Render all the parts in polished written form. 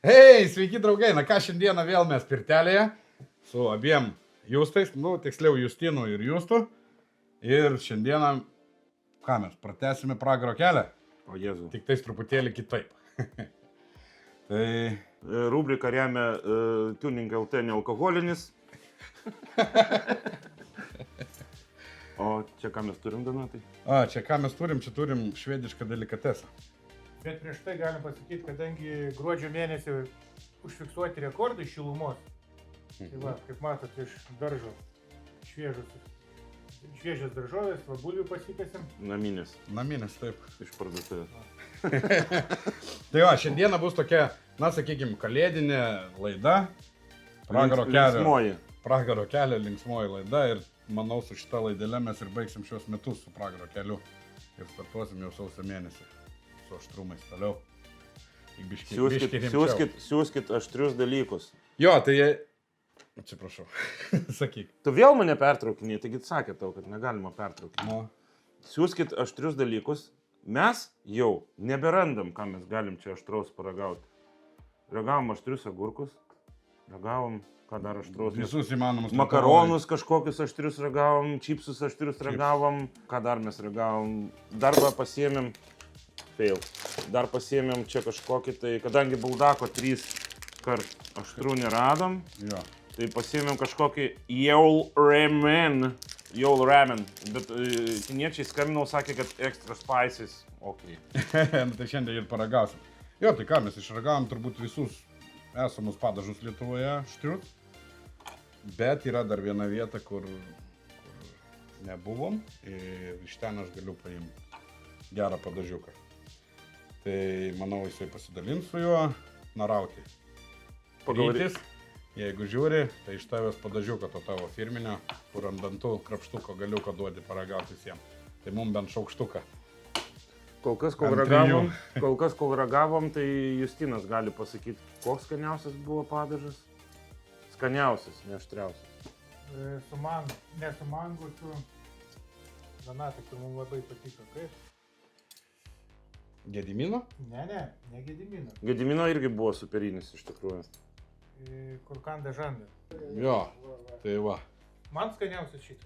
Hei, sveiki draugai, na ką šiandieną vėl mes pirtelėje su abiem Justais, tiksliau Justinu ir Justu. Ir šiandieną, ką mes, pratęsime pragaro kelią. O Jėzau. Tik tais truputėlį kitaip. Tai... Rubrika remia Tuning LT nealkoholinis. O čia ką mes turim, Donatai? Čia ką mes turim, čia turim švedišką delikatesą. Bet prieš tai galim pasakyti, kadangi gruodžio mėnesį užfiksuoti rekordai šilumos. Tai va, kaip matot, iš daržo šviežias daržovės, va bulvių pasikėsim. Naminės. Naminės, taip. Iš parduotuvės. Tai va, šiandieną bus tokia, na sakykime, kalėdinė laida. Pragaro kelio linksmoji laida ir manau su šita laidelė mes ir baigsim šios metus su pragaro keliu. Ir startuosim jau sausio mėnesį. Su aštrumais toliau. Siūskit aštrius dalykus. Jo, tai jie... Atsiprašau. Sakyk. Tu vėl mane pertraukinėjai, taigi sakė tau, kad negalima pertraukinėti. No. Siūskit aštrius dalykus. Mes jau neberandam, ką mes galim čia aštraus paragauti. Ragavom aštrius agurkus. Ragavom, ką dar aštraus. Visus įmanomus. Makaronus kažkokius aštrius ragavom, čipsus aštrius ragavom. Ką dar mes ragavom. Darbą pasiėmėm. Fail. Dar pasiėmėm čia kažkokį, tai kadangi buldako 3 kart aštrų neradom, jo. Tai pasiėmėm kažkokį Joel Ramen, bet kiniečiai skambinau, sakė, kad extra spices, okei. Tai šiandien ir paragausim. Jo, tai ką, mes išragavom turbūt visus esamus padažus Lietuvoje aštrius, bet yra dar viena vieta, kur nebuvom ir iš ten aš galiu paimti gerą padažiuką. Tai manau, jisai pasidalins su juo, narauti. Rytis, jeigu žiūri, tai iš tavęs padažiuką to tavo firminio, kur ant dantų krapštuko galiuko duodi paragauti visiems. Tai mums bent šaukštuką. Kol kas, kol ragavom, tai Justinas gali pasakyti, koks skaniausias buvo padažas. Skaniausias, ne aštriausias. Ne su mangu, su Donatai, kur mums labai patiko. Kaip? Gedimino? Ne Gedimino. Gedimino irgi buvo superinis iš tikrųjų. Kur kanda žanda. Jo, tai va. Man skaniausias šitas.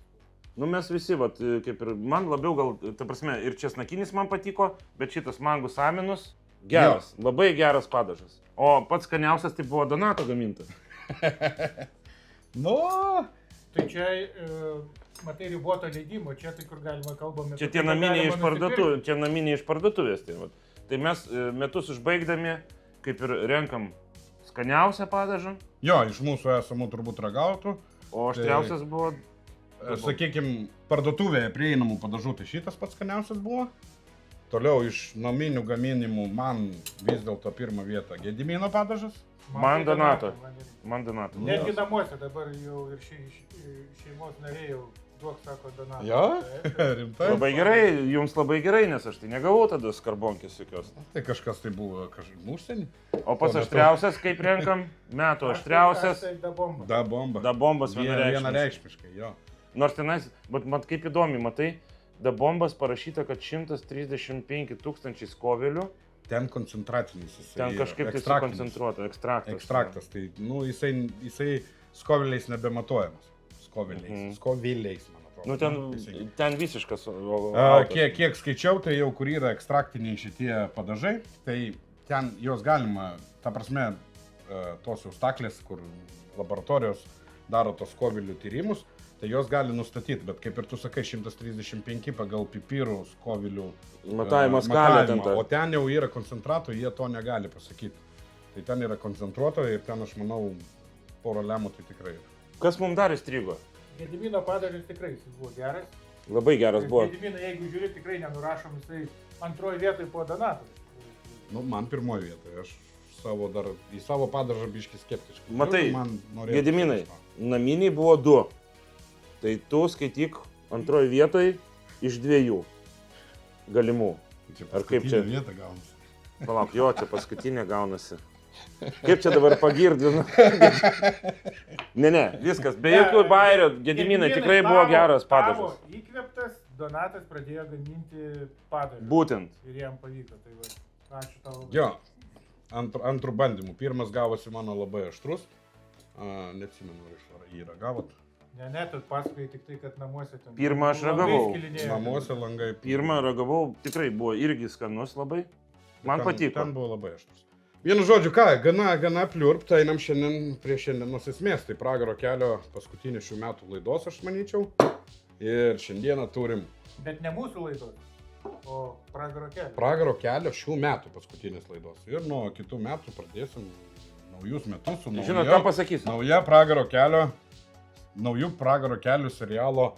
Nu mes visi, kaip ir man labiau gal, ta prasme, ir česnakinis man patiko, bet šitas mangų saminus, geras, labai geras padažas. O pats skaniausias tai buvo Donato gamintas. Nu, tai čia, matai, riboto leidimo, čia tai kur galima kalbame. Čia tie naminiai iš parduotuvės. Tai mes metus užbaigdami, kaip ir renkam skaniausią padažą. Jo, iš mūsų esamų turbūt ragautų. O aštriausias buvo... Sakykime, parduotuvėje prieinamų padažų, tai šitas pats skaniausias buvo. Toliau iš naminių gaminimų man vis dėlto pirmą vietą Gedimino padažas. Man Donato. Netgi namuose dabar jau ir šeimos nariai jau duok, sako Donato. Jo, rimtai. Labai gerai, jums labai gerai, nes aš tai negavau tada skarbonkės jokios. Tai kažkas tai buvo užsienį. O pats aštriausias, kaip renkam, metų aštriausias. Da bomba. Da bombas vienareikšmiškai, jo. Nors tenais, bet mat kaip įdomi, matai, Da bombas parašyta, kad 135 000 skovelių. Ten koncentratinis jisai. Ten kažkaip tai sukoncentruota, ekstraktas. Tai, jisai skoveliais nebematuojamas. Skoveliais, man atrodo. Ten visiškas. Kiek skaičiau, tai jau kur yra ekstraktiniai šitie padažai, tai ten jos galima, ta prasme, tos jau staklės, kur laboratorijos daro tos skovelių tyrimus, tai jos gali nustatyti, bet kaip ir tu sakai, 135 pagal pipirų skovelių matavimo skalę. O ten jau yra koncentrato, jie to negali pasakyti. Tai ten yra koncentruoto ir ten, aš manau, porą lemų tai tikrai yra. Kas mums dar įstrigo? Gedimino padažas tikrai buvo geras. Labai geras buvo. Gedimino, jeigu žiūri, tikrai nenurašom, jisai antroji vietoj po Donato. Nu, man pirmoji vietoj, aš į savo padažą biškį skeptiškai. Matai, Gediminai, naminiai buvo 2. Tai tu skaityk antroji vietoj iš 2 galimų. Ar kaip čia vieta gaunasi? Palauk, jo, čia paskutinė gaunasi. Kaip čia dabar pagirdinu? Ne, viskas, be jokių bairių, Gediminai tikrai buvo geras padažas. Įkvėptas, Donatas pradėjo gaminti padažą. Būtent. Ir jam pavyko, tai va, ačiū tau. Jo, antrų bandymų. Pirmas gavosi mano labai aštrus. Neatsimenu, ar jį ragavot. Ne, tu pasakai tik tai, kad namuose ten. Pirmą aš langai ragavau. skilinėjo. Namuose langai. Pirmą ragavau, tikrai buvo irgi skanus labai. Man patiko. Ten buvo labai aštrus. Vienu žodžiu, ką, gana pliurp, einam šiandien prie šiandienos esmės. Tai Pragaro kelio paskutinį šių metų laidos, aš manyčiau. Ir šiandieną turim Bet ne mūsų laidos, o Pragaro kelio. Pragaro kelio šių metų paskutinės laidos. Ir nuo kitų metų pradėsim naujus metus su Žinot, ką pasakysiu? naujų Pragaro kelių serialo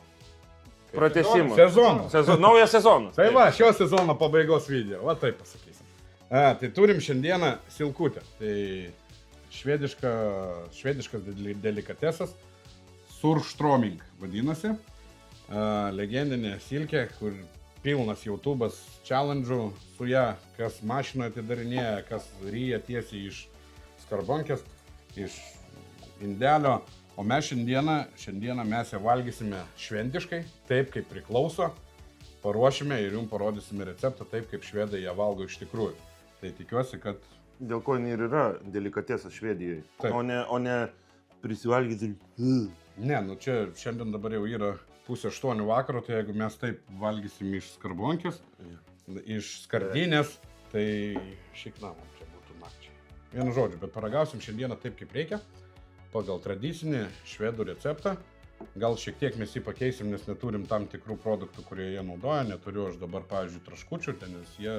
Pratęsimas. sezonu. Naujas sezonas. Tai va, šio sezono pabaigos video, va taip pasakysim. Tai turim šiandieną silkutę. Tai švediškas delikatesas, surstroming vadinasi. Legendinė silkė, kur pilnas YouTube'as challenge'ų su ją, kas mašinoje atidarinėja, kas ryja tiesiai iš skarbonkės, iš indelio. O mes šiandieną mes ją valgysime šventiškai, taip kaip priklauso. Paruošime ir jums parodysime receptą taip, kaip švedai ją valgo iš tikrųjų. Tai tikiuosi, kad... Dėl ko ir yra delikatesas Švedijoje. Taip. O ne prisivalgyti. Ne, nu čia šiandien dabar jau yra 7:30 vakaro, tai jeigu mes taip valgysim iš skarbonkės, iš skardinės, tai šiknamom čia būtų nakčiai. Vienu žodžiu, bet paragausim šiandieną taip, kaip reikia, pagal tradicinį švedų receptą. Gal šiek tiek mes jį pakeisim, nes neturim tam tikrų produktų, kurie jie naudoja. Neturiu aš dabar, pavyzdžiui, traškučių, nes jie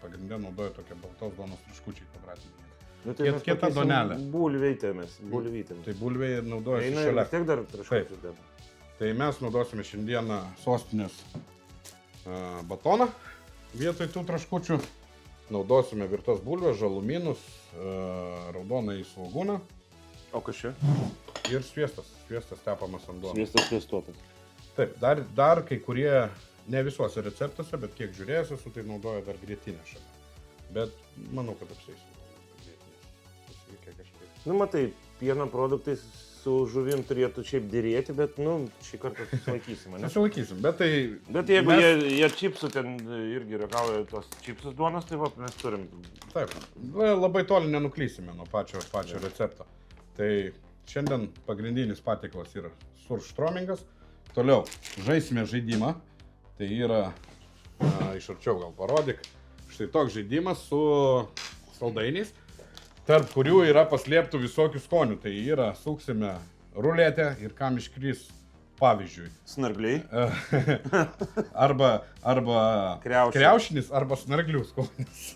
pagrindė naudoja tokią baltos duonos traškučiai kvadratiniai. Nu, tai Kieta duonelė. Bulvytėmis. Tai bulviai naudojasi Eina ir šalia. vis tiek dar traškučių. Tai mes naudosime šiandieną sostinės batoną vietoj tų traškučių. Naudosime virtas bulves, žalumynus, raudoną į svogūną O kas čia? ir sviestas. Sviestas tepamas ant duonos. Sviestas sviestuotas. Taip, dar kai kurie, ne visuose receptuose, bet kiek žiūrėjęs esu, tai naudoja dar grietinę šalia. Bet manau, kad apsėsiu. Susiveikia kažkaip. Nu, matai, pieno produktai su žuvim turėtų šiaip dėrėti, bet, nu, šį kartą susilaikysim, ne? Susilaikysim, bet tai... Bet jeigu jie čipsų ten irgi ragauja tos čipsus duonos, tai va, mes turim. Taip, labai toli nenuklysime nuo pačio recepto. Tai šiandien pagrindinis patieklas yra surštromingas. Toliau žaisime žaidimą. Tai yra, iš arčiau gal parodyk, štai toks žaidimas su saldainiais, tarp kurių yra paslėptų visokių skonių. Tai yra, suksime ruletę ir kam iškris, pavyzdžiui, Snargliai. arba kriaušinis, arba snarglių skonis.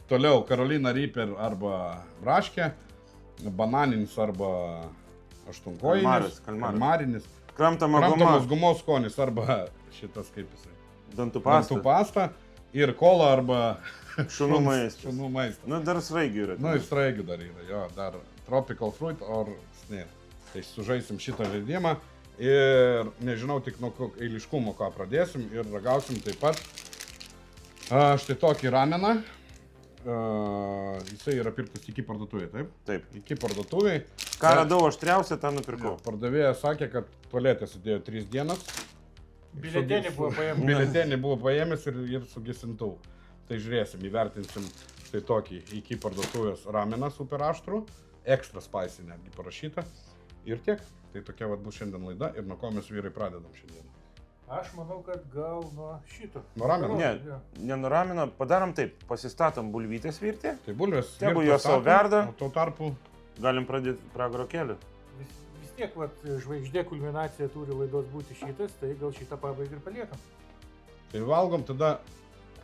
Toliau Carolina Reaper arba braškė, bananinis arba aštunkojinis, kalmarinis, kramtamos gumos skonis arba šitas kaip jisai. Dantų Dantų pasta ir kola arba Šunų maistas. Šunų maistas. Nu, dar sraigių yra. Nu, ir sraigių dar yra, jo, dar tropical fruit or snare. Tai sužaisim šitą žaidimą ir nežinau tik nuo eiliškumo, ką pradėsim ir ragausim taip pat. Štai tokį rameną. Jisai yra pirktas iki parduotuvėje, taip? Taip. Iki parduotuvėje. Ką radau aštriausią, tą nupirkau. Pardavėjas sakė, kad tualetė sėdėjo 3 dienas. Biletenį buvo paėmęs. Biletenį buvo paėmęs ir su gesintuvu. Tai žiūrėsim, įvertinsim štai tokį iki parduotuvės rameną super aštrų. Extra spicy netgi parašyta. Ir tiek. Tai tokia vat bus šiandien laida ir nuo ko mes vyrai pradedam šiandien. Aš manau, kad gal nuo šito. Nuo rameno? Ne, nenuramino, padarom taip, pasistatom bulvytės virti, Tai bulvės Tegu virtos jos sau statom, verda. O tuo tarpu galim pradėti Pragaro kelią. Vis tiek, vat, žvaigždė kulminacija turi laidos būti šitas, tai gal šitą pabaigą ir paliekam. tai valgom tada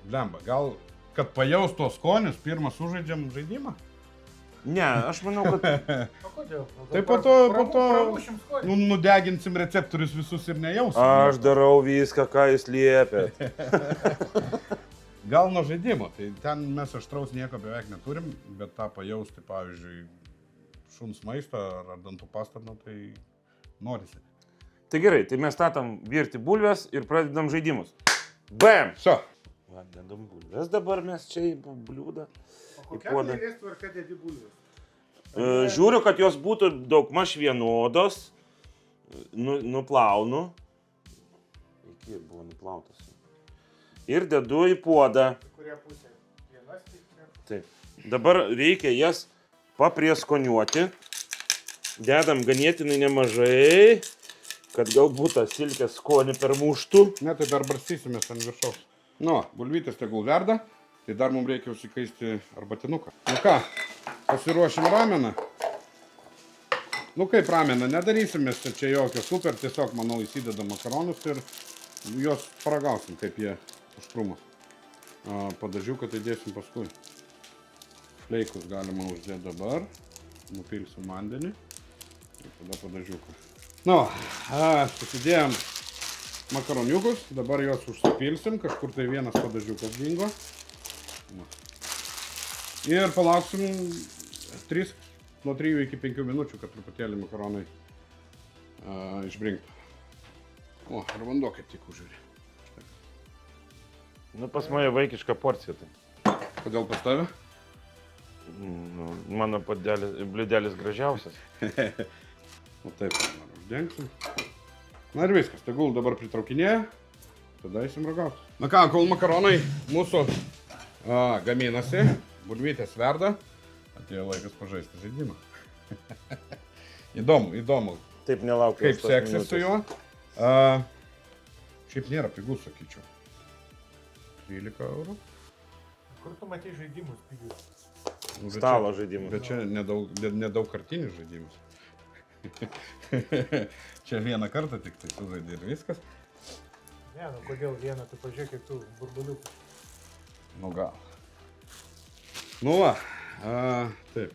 blemba. Gal, kad pajaus tos skonius, pirmą sužaidžiam žaidimą? Ne, aš manau, kad O kodėl? Tai po to Pramušim skonį. nudeginsim receptorius visus ir nejausim. aš darau viską, ką jūs liepėt. Gal nuo žaidimo, tai ten mes aštraus nieko beveik neturim, bet tą pajausti, pavyzdžiui, šuns maistą ar dantų pastą, nu, tai norisi. Tai gerai, tai mes statom virti bulves ir pradedam žaidimus. Bam! Šio. Dedam bulves dabar mes čia į bliūdą. O į kokia puodą. eilės tvarka dedi bulves? Žiūriu, kad jos būtų daugmaž vienodos. Nuplaunu. Iki buvo nuplautas. Ir dedu į puodą. Kurią pusę? Viena stiklė. Taip. Dabar reikia jas paprieskoniuoti. Dedam ganėtinai nemažai, kad galbūt tą silkės skonį permuštų. Ne, tai dar barstysimės ant viršaus. Nu, bulvytės tegul verda, tai dar mums reikia užsikaisti arbatinuką. Nu ką, pasiruošim rameną. Nu kaip rameną, nedarysimės čia jokio super, tiesiog, manau, įsidedam makaronus ir juos paragausim, kaip jie užkrūmus. Padažiuką tai dėsim paskui. Šleikus galima uždėti dabar, nupilsim vandenį ir tada padažiuką. Nu, susidėjom makaroniukus, dabar juos užsipilsim, kažkur tai vienas padažiukas dingo. Ir palauksim nuo 3 iki 5 minučių, kad truputėlį makaronai išbrinktų. O, ir vanduo kaip tik užžiūrė. Nu, pas mane vaikiška porcija. Tai. Kodėl pas tave? Nu, mano bliudelis gražiausias. O taip, dar uždengsim. Na ir viskas, tegul dabar pritraukinėja, tada eisim ragauti. Na ką, kol makaronai mūsų gaminasi, bulvytės verda, atėjo laikas pažaisti žaidimą. Įdomu, Taip nelaukiu. kaip seksis su juo. Šiaip nėra pigus, sakyčiau. 13 eurų. Kur tu matai žaidimus pigius? Nu, bet Stalo čia- žaidimus. Bet čia nedaug kartinių žaidimus. Čia vieną kartą tik tai sužaidė ir viskas. Ne, nu kodėl vieną, tu pažiūrėk, kaip tu burbuliukus. Nu gal. Nu va, taip.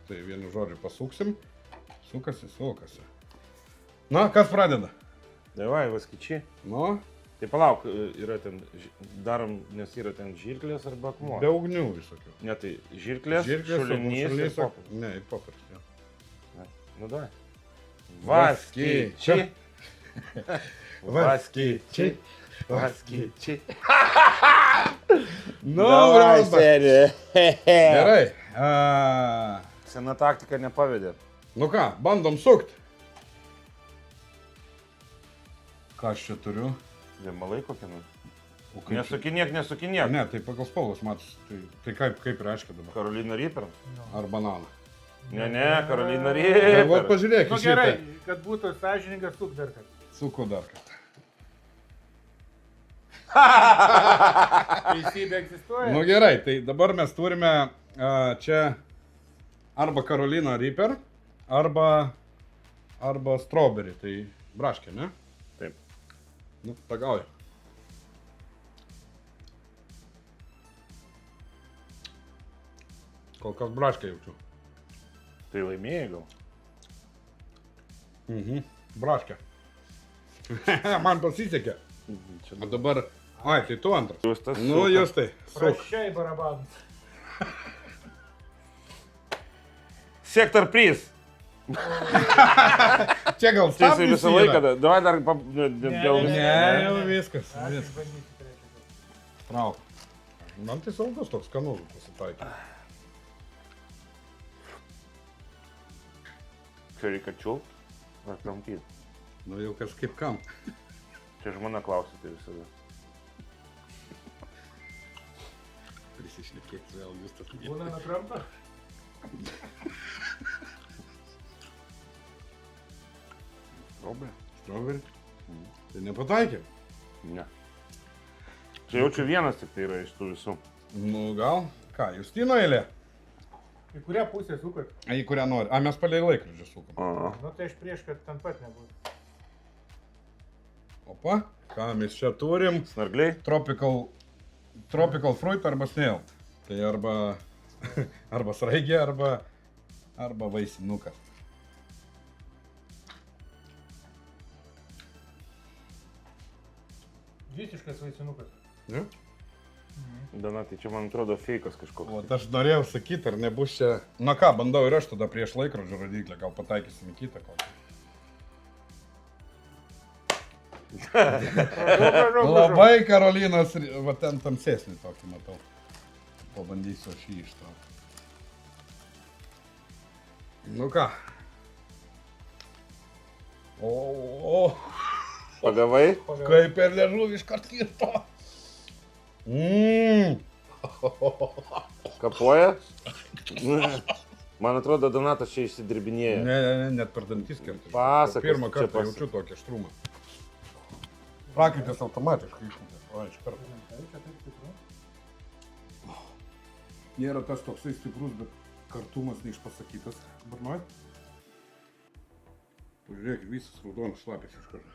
Tai vienu žodžiu pasuksim. Sukasi. Na, kas pradeda? Davai, vaskyčiai. Nu, Tai palauk, yra ten, darom, nes yra ten žirklės arba akmuo. be ugnių visokių. Ne, tai žirklės, šulinys ir popierius. Ne, ir popierius. Jo. Nu, davai. Vaskyčiai. Vaskyčiai. Vaskyčiai. Nu, Davai, bramba. serija. Gerai. Sena taktika nepavedė. Nu ką, bandom sukt. Ką aš čia turiu? Vėmalai kokie nors. O kaip čia? Nesukinėk. Ne, tai pagal spalvas matos. Tai kaip reiškia dabar? Karolina Reaper? Ar bananą? Ne, Karolina Va, Reaper. pažiūrėk, Nu gerai, kad būtų sąžiningas suk dar kad. Suku dar kartą. Teisybė egzistuoja. Nu gerai, tai dabar mes turime čia arba Carolina Reaper, arba Strawberry, tai braškė, ne? Taip. Nu, pagauju. Kol kas braškę jaučiu. Tai laimėjai gal? Braškę. Man pasisekė. O dabar... Ai, tai tu antras. Justas. Nu, jūs tai. Suk. Praščiai barabanus. Sektor priz. Čia gal Tai jisai stabdys visą yra? laiką. Davai dar dėl... Ne, jau viskas. Aš Viskas. bandysiu trečią kartą. Trauk. Man tai saldus toks skanus pasitaikė. Čia reikia čiulpt? Ar kramtyti? Nu jau kažkaip kam. Čia žmona klausyti visada. Prisišnekėti vėl jūs tas Būna nukramta? Strawberry? Tai nepataikė? Ne. Čia jaučiu vienas tik tai yra iš tų visų. Nu gal. Ką, Justino eilė? Į kurią pusę sukat? Į kurią nori. A, mes palei laikrodžių sukam. Aha. Nu tai aš prieš, kad ten pat nebūtų. Opa, ką mes čia turim? Snargliai? Tropical fruit arba snail. Tai arba sraigė, arba vaisinukas. Visiškas vaisinukas. Ne? Dana, tai čia man atrodo feikas kažkoks. O aš norėjau sakyti, ar nebus čia... Na ką, bandau ir aš tada prieš laikrodžio rodiklę, gal pataikysim į kitą kokį. Labai Karolinos, va ten tamsesnį tokį matau. Pabandysiu aš jį ištraukti. Nu ką. O, Pagavai? kaip per liežuvį iškart kirto. Kapoja? Man atrodo, Donatas čia išsidirbinėja. Ne, net per dantis kerta. Pasakas, Pirmą čia kartą pasak- jaučiu tokį aštrumą. Prakaitės automatiškai išmūtė. O, iš karto. Nėra tas toksai stiprus, bet kartumas neišpasakytas. Burnoj. Pažiūrėkit, visas raudonas šlapės iš karto.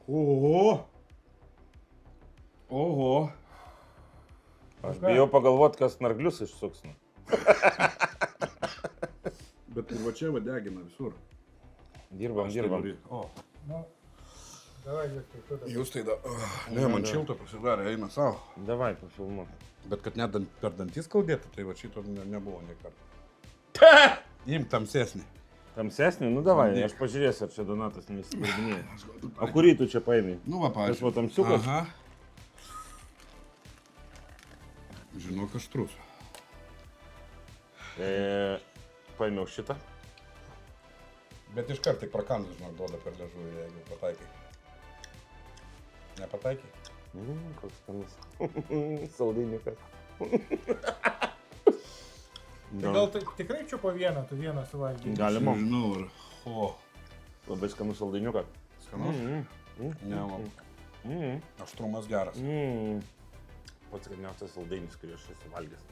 Oho! Oho! Aš bijau pagalvot, kas narglius išsuks. Bet ir va čia va degina visur. Dirbam. O, Nu, davai, viskas. jūs tai da... Ne, man šilto pasidarė, eina savo. Davai, pafilmuok. Bet kad net per dantis skaudėtų, tai va šito nebuvo nei kartą. Imk tamsesnį. Tamsesnį? Nu davai, aš pažiūrėsiu, ar čia Donatas nesidirbinėja. O kurį tu čia paėmė? Nu va, Tas va tamsiukas? Aha. Žinok, aštrus. Paėmiau šitą. Bet iš karto tik prakandus, žinok, duoda per liežuvį, jeigu pataikai. Nepataikai? Koks skanus. Saldainiukas. Tai gal tikrai čia po vieną, tu vieną suvalgyti? Galima. Žinau, ir... O, Labai skanus saldainiukas. skanus? Ne, man. Aštrumas geras. Pats skaniausias saldainis, kurį aš esu valgęs.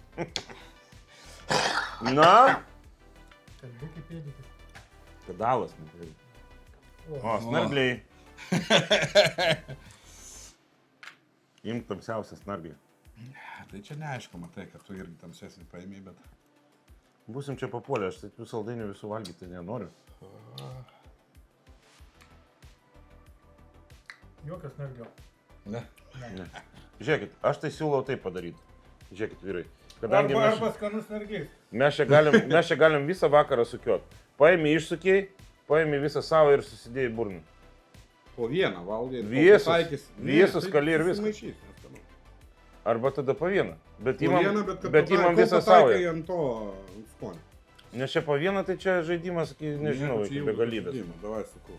Na? Ten būkį pėdyti. Pedalas. O, snargliai. Imk tamsiausią snarglį. Tai čia neaišku, matai, kad tu irgi tamsesnį paėmė, bet... Būsim čia papuolę, aš taip saldainių visų valgyti nenoriu. Jokas nergiau. Ne. Ne. Žiūrėkit, aš tai siūlau taip padaryti. Žiūrėkit, vyrai. Kadangi Arba skanus nergys. mes čia galim visą vakarą sukiot. Paėmė išsukiai, paėmė visą savo ir susidėjai burną. Po vieną valgai. Viesus kali ir viskas. Arba tada po vieną. Bet imam visą savo. Ant to skonio. Nes čia po vieną, tai čia žaidimas, nežinau, iki begalybės. Davai suku.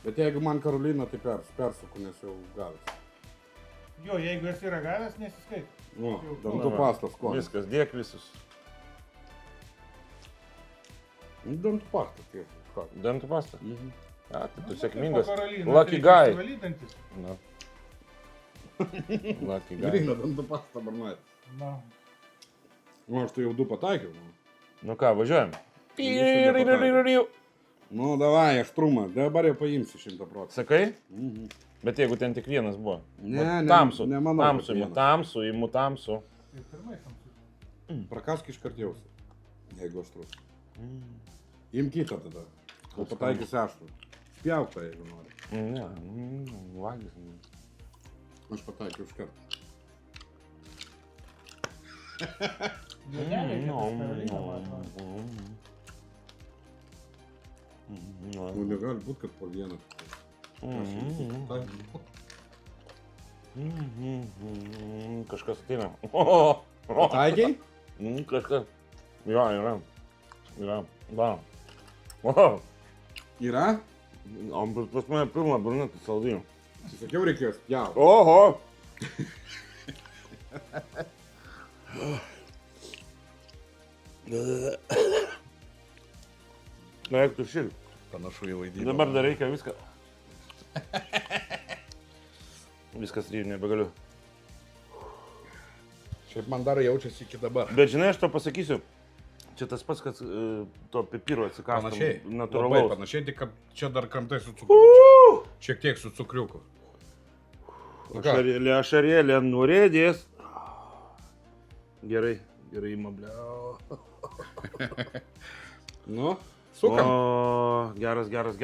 Bet jeigu man Karolina, tai persuku, nes jau gavęs. Jo, jeigu esi ragavęs, nesiskait. O, dantų pastos skonio. Viskas, dėk visus. Dantų pasta, tiek. Dantų pasta? A, tai tu Po sėkmingas. Karolinos Lucky reikia guy. išsivalyt dantis. Na. Lucky guy. Grina dantų pasta, barnai. Na, Nu, aš tai jau 2 pataikiau. Nu ką, važiuojam. Nu, davai, aštrumą. Dabar jau paimsi 100%. Sakai? Mhm. Bet jeigu ten tik vienas buvo. Ne, Va, ne, tamsu, nemanau, tamsu, kad imu vienas. tamsu, imu tamsu. ir pirmai tamsus. Prakask iškart jausi, jeigu aštrus. Im kitą tada. O pataikysi aštrų. Spjauk tą, jeigu nori. Ne, valgys. Aš pataikiau iškart. Jonelė, čia tas Karolina, man. Nu, negali būt, kad po vieną. Aš jau pataikiau. Kažkas ateina. Pataikiai? Kažkas. Jo, yra. Yra. Va. O, Yra? pas mane pilna burna tų saldainių. Sakiau, reikės spjaut. Oho! Na, eik tu šil. Panašu į vaidybą. Dabar dar reikia viską. Viskas ryju, nebegaliu. Šiaip man dar jaučiasi iki dabar. Bet žinai, aš to pasakysiu. Čia tas pats, kad to pipiro atsikastam Panašiai. Labai natūralaus. panašiai, tik kad čia dar kramtai su cukriuku. Šiek tiek su cukriuku. Nu ką? Ašarėlė nurėdės. Gerai, gerai įmabliau. Nu, sukam. O, geras. Geras.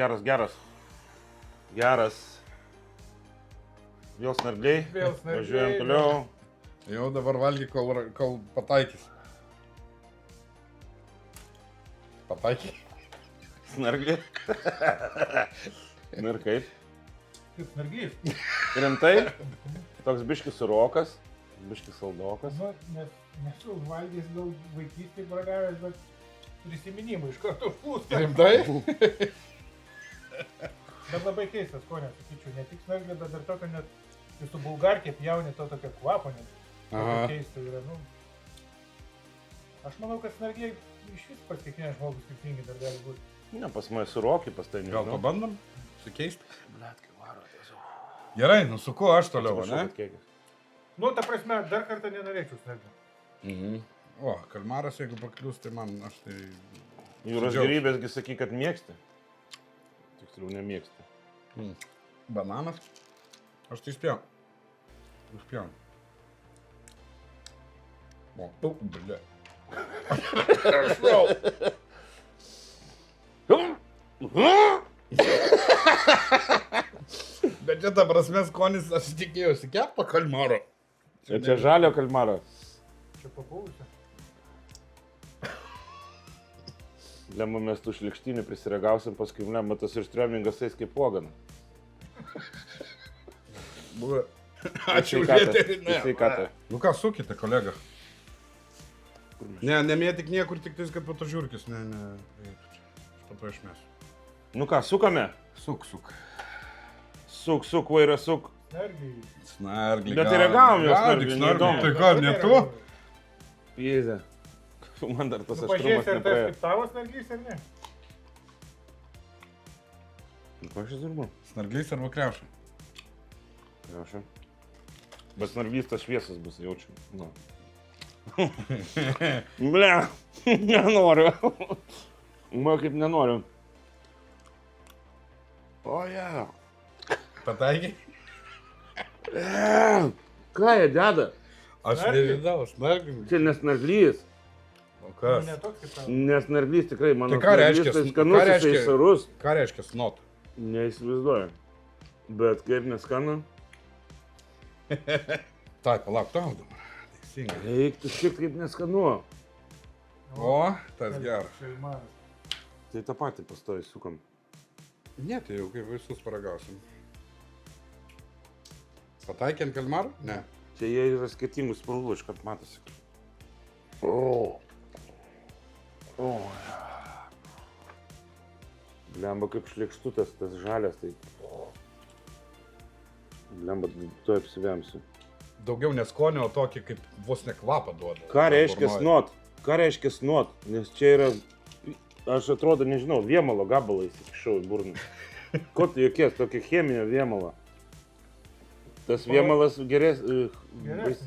Vėl snargliai. Vėl snargliai. Važiuojam toliau. Jau dabar valgy, kol pataikys. Pataiky? Snargliai. Na ir kaip? Kaip snarglys. Rimtai? Toks biškis surokas, biškis saldokas. Nu, nes nesu valgęs gal vaikystėje bragavęs, bet prisiminimų iš karto užplūsta. Rimtai? Bet labai keistas skonio, sakyčiau, ne tik snarglė, bet ir tokio net Jūsų bulgarkė pjaunė to tokio kvapo, net. Aha. Keista yra, nu. Aš manau, kad snargiai iš vis pas kiekvieną žmogų skirtingi dar gali būti. Ne, pas mane suroki, pas tai Gal pabandom? Sukeisti? Blet, kai varo tiesiog. Gerai, nu su kuo aš toliau, ne? Nu, ta prasme, dar kartą nenorėčiau snargių. Mhm. O, kalmaras, jeigu paklius, tai man, aš tai... Jūros gerybėsgi sakyk, kad mėgsti. Tiksliau, nemėgsti. Bananas? Aš tai spėjau. Užpėjau. O, ble. Bet čia ta prasme skonis, aš tikėjausi kepo kalmaro. Čia žalio kalmaro. Čia papūsiu. Lemba mes tų šlikštinių prisiragausim, paskui lemba tas ir striomingas eis kaip pogana. Buvo. Ačiū už veterinę. Sveikatą. Nu ką, sukite, kolega. Ne, nemėtik niekur, tik tais, kad po to žiūrkis. Ne. Aš po to išmėsiu. Nu ką, sukame? Suk. Suk, vairą suk. Snargiai. Snarglį. Bet tai reagavom jos snarglių, snarglį. neįdomu. Tai ką, ne tu? Pėzė. Man dar tas Tu aštrumas pažiūrėsi, ar tas nepraėjo. kaip tavo snargys, ar ne? Ko aš dirbu? Snarglys arba kriaušai? Prašau. Bet snarglys tas šviesas bus, jaučiu. Nu. Ble, nenoriu. Man kaip nenoriu. O, ja. Pataikiai? Ką jie deda? Aš Snarglį? nežinau, snarglį. Čia nesnarglys. O Nu, kas? ne toks kaip tavo. Nesnarglys tikrai, mano Tai ką reiškia- snarglys, tai skanus, ką reiškia- jisai sarus. Ką reiškia snot? Neįsivaizduoju. Bet kaip neskanu? Tai, palauk, tau dabar. Teisingai. Eik, tu šiek kaip neskanu. O, tas geras. Kalmaras. Tai tą patį pastovi sukam. Ne, tai jau kaip visus paragausim. Pataikė ant kalmarų? Ne. Čia jie yra skirtingų spalvų, iškart matosi. O. Blemba kaip šlėkštutės, tas žalias, tai... Blemba, tu apsivemsiu. Daugiau neskonio, o tokį kaip vos ne kvapą duoda. Ką reiškia snot? Ką reiškia snot? Nes čia yra... Aš atrodo, nežinau, viemalo gabalą įsikišau į burną. Ko tu jokies, tokia cheminė viemala? Tas viemalas Geresnis, žinok.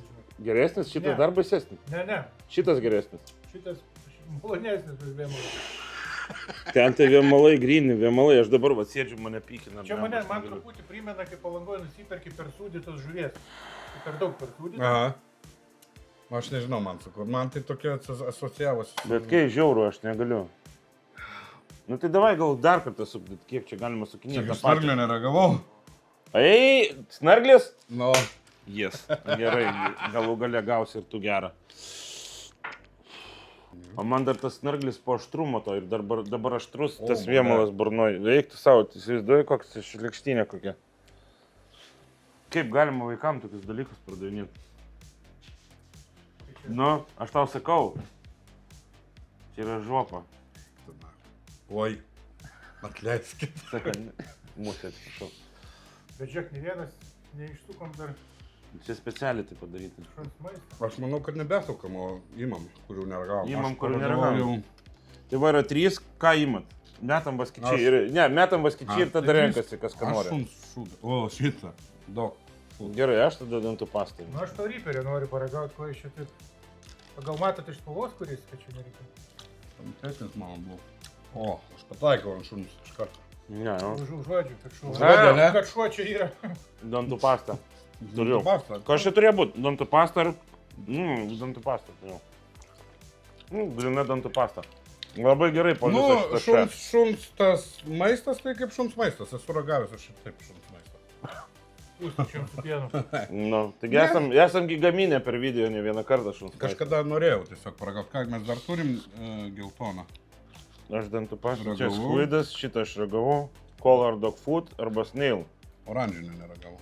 geresnis, šitas Ne. dar baisesnis. Ne. Šitas geresnis. Šitas malonesnis už vėmalą. Ten tai viemalai, gryni viemalai, aš dabar va sėdžiu, mane pykina. Čia blemba, man aš negaliu. truputį primena, kaip Palangoje nusiperki persūdytos žuvies. Tai per daug persūdytos. Aha. Aš nežinau, man sakau, man tai tokia asocijavosi. Bet kai žiauru, aš negaliu. Nu tai davai gal dar kartą supdėt, kiek čia galima sukinėti. Aš snarglio neragavau. Ei, snarglis? Nu, Jes. Gerai, galų gale gausi ir tu gerą. O man dar tas snarglis po aštrumo to ir dabar aštrus, O, tas bля. viemalas burnoj. Veiktų savo, tu įsivaizduoji, koks šlikštinė kokia. Kaip galima vaikam tokius dalykus pardavinėti? Nu, aš tau sakau. Čia yra žopa. oi, atleiskit. Sakai, mūsų atsiprašau. Bet žiūrėk, ne vienas neišsukom dar Čia specialiai tai padaryti. šuns maistą. Aš manau, kad nebesukam, o imam, kurių neragavom. Imam, Aš kurių paragavau neragavom. Tai va yra 3, ką imat? Metam baskičiai Aš- ir... Ne, metam baskičiai ir tada tai renkasi, kas ką Aš nori. šuns šūdą. O, šitą. Daug. Gerai, aš tada dantų pastai. Nu, aš to ryperio noriu paragauti, ko iš čia taip. Pagal matot iš spalvos, kuris, kad čia nereikia. Tamtesnis mano buvo. O, aš pataikiau ant šuns iš karto. Ne, nu. Užuodžiu, kad šuo. Užuodė, ne? Kad šuo čia yra. Dantų pasta. Turiu. Pasta. Ko aš čia turėjo būti? Dantų pasta ir... dantų pasta turėjau. Grina dantų pasta. Labai gerai po Nu, viso šito čia. šuns tas maistas, tai kaip šuns maistas. Esu ragavęs aš ir taip šuns maistą. Pusryčiam su pienu. Nu, taigi esam gi gaminę per video ne vieną kartą šuns. Kažkada norėjau tiesiog paragauti. Ką mes dar turim geltoną? Aš dantų pastą. Čia Ragavau. skvidas, šitą aš ragavau. Color dog food arba snail. Oranžinį neragavau.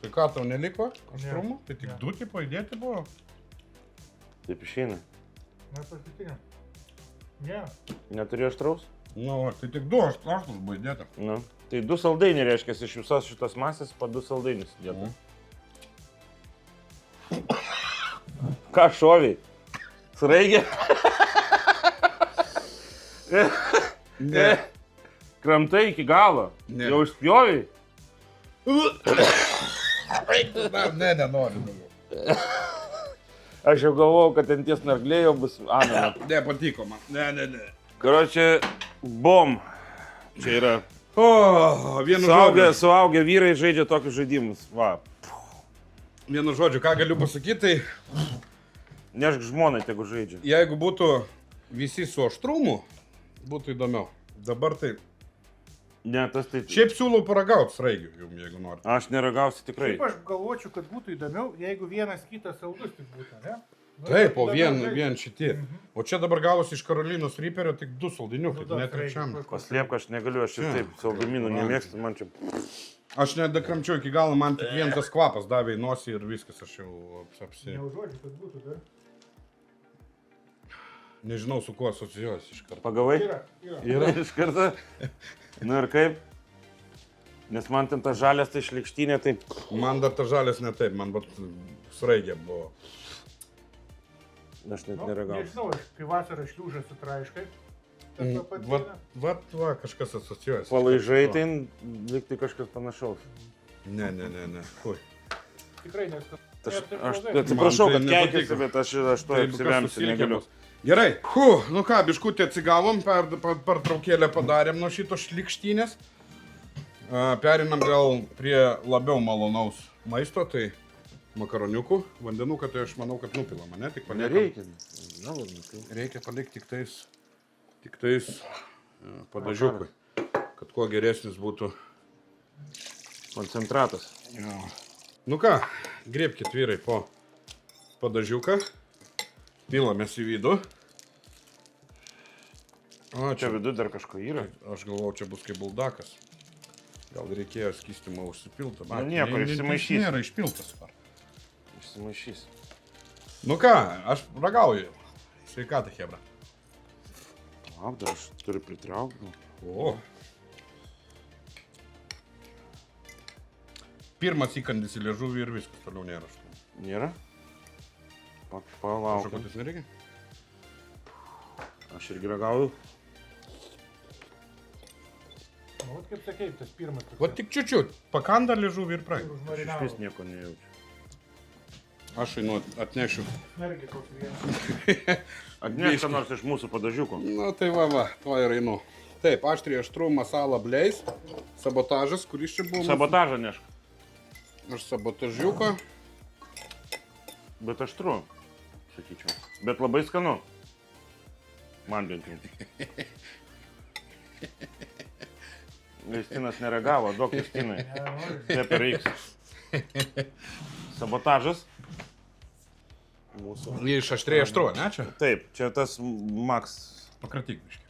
Tai ką tau neliko? Aštrumo? Ne. Tai tik Ne. 2 tipo įdėti buvo? Taip išeina. Na, paskutinė. Ne. Neturėjo aštraus? Nu, tai tik 2 aštrus buvo įdėta. Nu. Tai 2 saldainiai reiškia, iš visos šitos masės po 2 saldainius dėtų. Ką šoviai? Sraigė? Ne. Kramtai iki galo. Ne. Jau išspjoviai? Ne, nenoriu daugiau. Aš jau galvojau, kad ten ties narglėjo bus amen. Ne, patiko man. Ne. Karočią, bom. Čia yra. O, vienu žodžiu. Suaugę vyrai žaidžia tokius žaidimus. Va. Vienu žodžiu, ką galiu pasakyti, tai Nešk žmonai, tegu žaidžia. jeigu būtų visi su aštrumu, būtų įdomiau. Dabar tai... Ne, tas tai... Šiaip siūlau paragauti sraigių, jeigu norite. Aš neragausiu tikrai. Kaip aš galvočiau, kad būtų įdomiau, jeigu vienas kitas saldus tik būtų, ne? Nu, Taip, o įdomiau vien šitie. O čia dabar gavosi iš Karolinos Ryperio tik 2 saldiniukai, Nu, da, net trečiam. sraigė, Paslėpk, aš negaliu, aš ir Čia. taip saldumynų nemėgstu, man čia... Aš nedakramčiau iki galo, man tik vien tas kvapas davė į nosį ir viskas, aš jau apsi... Neužuodžiu, kad būtų dar. Nežinau, su kuo asocijuosi iš karto. Pagavai? Yra. Iš karto. Nu ir kaip? Nes man ten ta žalės, tai šlikštinė, tai... Man dar ta žalės ne taip, man vat sraigė buvo. Aš net Nu, neragausiu. nežinau, aš kai vasarą šliūžą sutraiškai. Va, kažkas asocijuosi. Palaižai, tai lyg tai kažkas panašaus. Ne. Ui. Tikrai nesu. Aš Man atsiprašau, tai kad nepatiko. keikiasi, bet aš to apsivemsiu, negaliu. Gerai, nu ką, biškutį atsigavom, pertraukėlę padarėm nuo šito šlikštynės. Perinam gal prie labiau malonaus maisto, tai makaroniukų, vandenuką, tai aš manau, kad nupila mane, tik paliekam. Nereikia. Na, ladna, tai. Reikia palikti tik tais padažiukui, kad kuo geresnis būtų. Koncentratas. Jo. Nu ką, griebkit vyrai po padažiuką, pilamės į vidų. O, Čia vidu dar kažko yra. Aš galvau, čia bus kaip buldakas. Gal reikėjo skystimą užsipiltą. Nu, nieko, išsimaišys. Nėra išpiltas. Išsimaišys. Nu ką, aš ragauju. Sveikatą, hebra. Lauk, dar aš turiu pritraukti. O. Pirmas įkandis į liežuvį ir viskas, toliau nėra. Nėra? Kažko, Palauk. kad jis nereikia? Aš irgi ragauju. Nu, vat kaip sakei, tas pirmas. Va tik čiučiut, pakanda liežuvį ir praeina. Aš vis nieko nejaučiu. Aš einu atnešiu. Mergi koks vienas. Atnešk ką nors iš mūsų padažiukų. Na tai va, to ir einu. Taip, aštriai aštru masala bleis, sabotažas, kuris čia buvo. Sabotažą nešk. Aš sabotažiuką. Bet aštru, sakyčiau. Bet labai skanu. Man bent jau. Justinas neragavo, duok Justinai. Pepper X. Sabotažas. Mūsų. Jie iš aštriai aštru, ne čia? Taip, čia tas Max. Pakratyk biškį.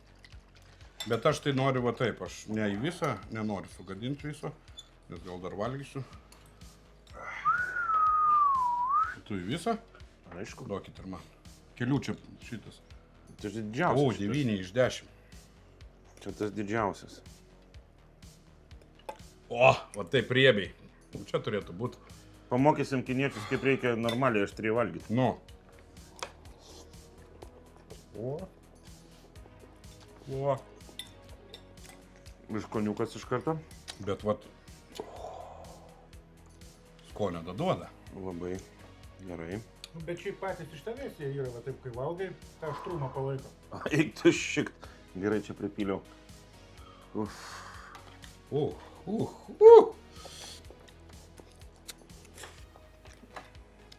Bet aš tai noriu va taip, aš ne į visą, nenoriu sugadinti viso, nes gal dar valgysiu. Tu į visą? Aišku. Duokit ir man. Kelių čia šitas. Tai O, didžiausias. 9 iš 10. Čia tas didžiausias. O, va taip riebiai. Čia turėtų būti. Pamokysim kiniečius, kaip reikia normaliai aštriai valgyti. Nu. O. Iškoniukas iš karto. Bet vat. Skonio daduoda. Labai gerai. Nu, bet šiaip patys iš tavęs jie yra, va taip kai valgai, tą aštrumą palaiko. Eik tu šikt. Gerai čia pripyliau.